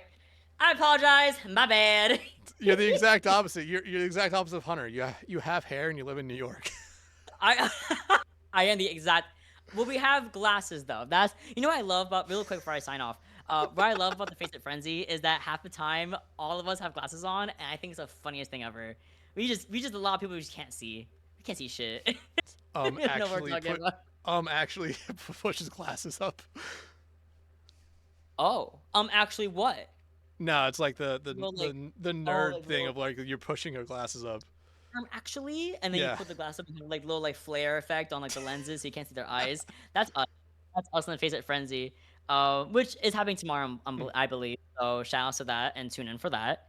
S1: I apologize. My bad.
S2: You're the exact opposite. You're the exact opposite of Hunter. You have hair and you live in New York.
S1: I I am the exact. Well, we have glasses though. That's what I love about real quick before I sign off. What I love about the FaceIt Frenzy is that half the time all of us have glasses on, and I think it's the funniest thing ever. We just a lot of people who just can't see. We can't see shit. We don't know what we're
S2: Actually
S1: talking
S2: put
S1: about.
S2: actually push his glasses up.
S1: Oh, actually, what?
S2: No, it's like the the
S1: Little like,
S2: the the
S1: oh,
S2: nerd
S1: like
S2: thing
S1: little
S2: of like you're pushing your glasses up.
S1: actually, and then you
S2: Yeah.
S1: put the glass up and have, like little like flare effect on like the lenses, so you can't see their eyes. That's us. That's us in the Face It Frenzy, which is happening tomorrow, I believe. So shout out to that and tune in for that.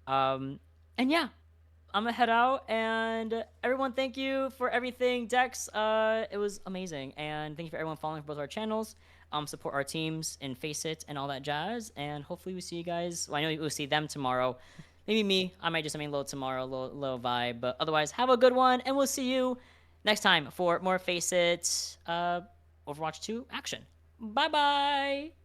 S1: And yeah, I'm gonna head out. And everyone, thank you for everything, Dex. It was amazing, and thank you for everyone following both our channels. Support our teams and Face It and all that jazz. And hopefully we see you guys. Well, I know we'll see them tomorrow. Maybe me. I might just a little tomorrow, little vibe. But otherwise, have a good one, and we'll see you next time for more Face It Overwatch 2 action. Bye bye.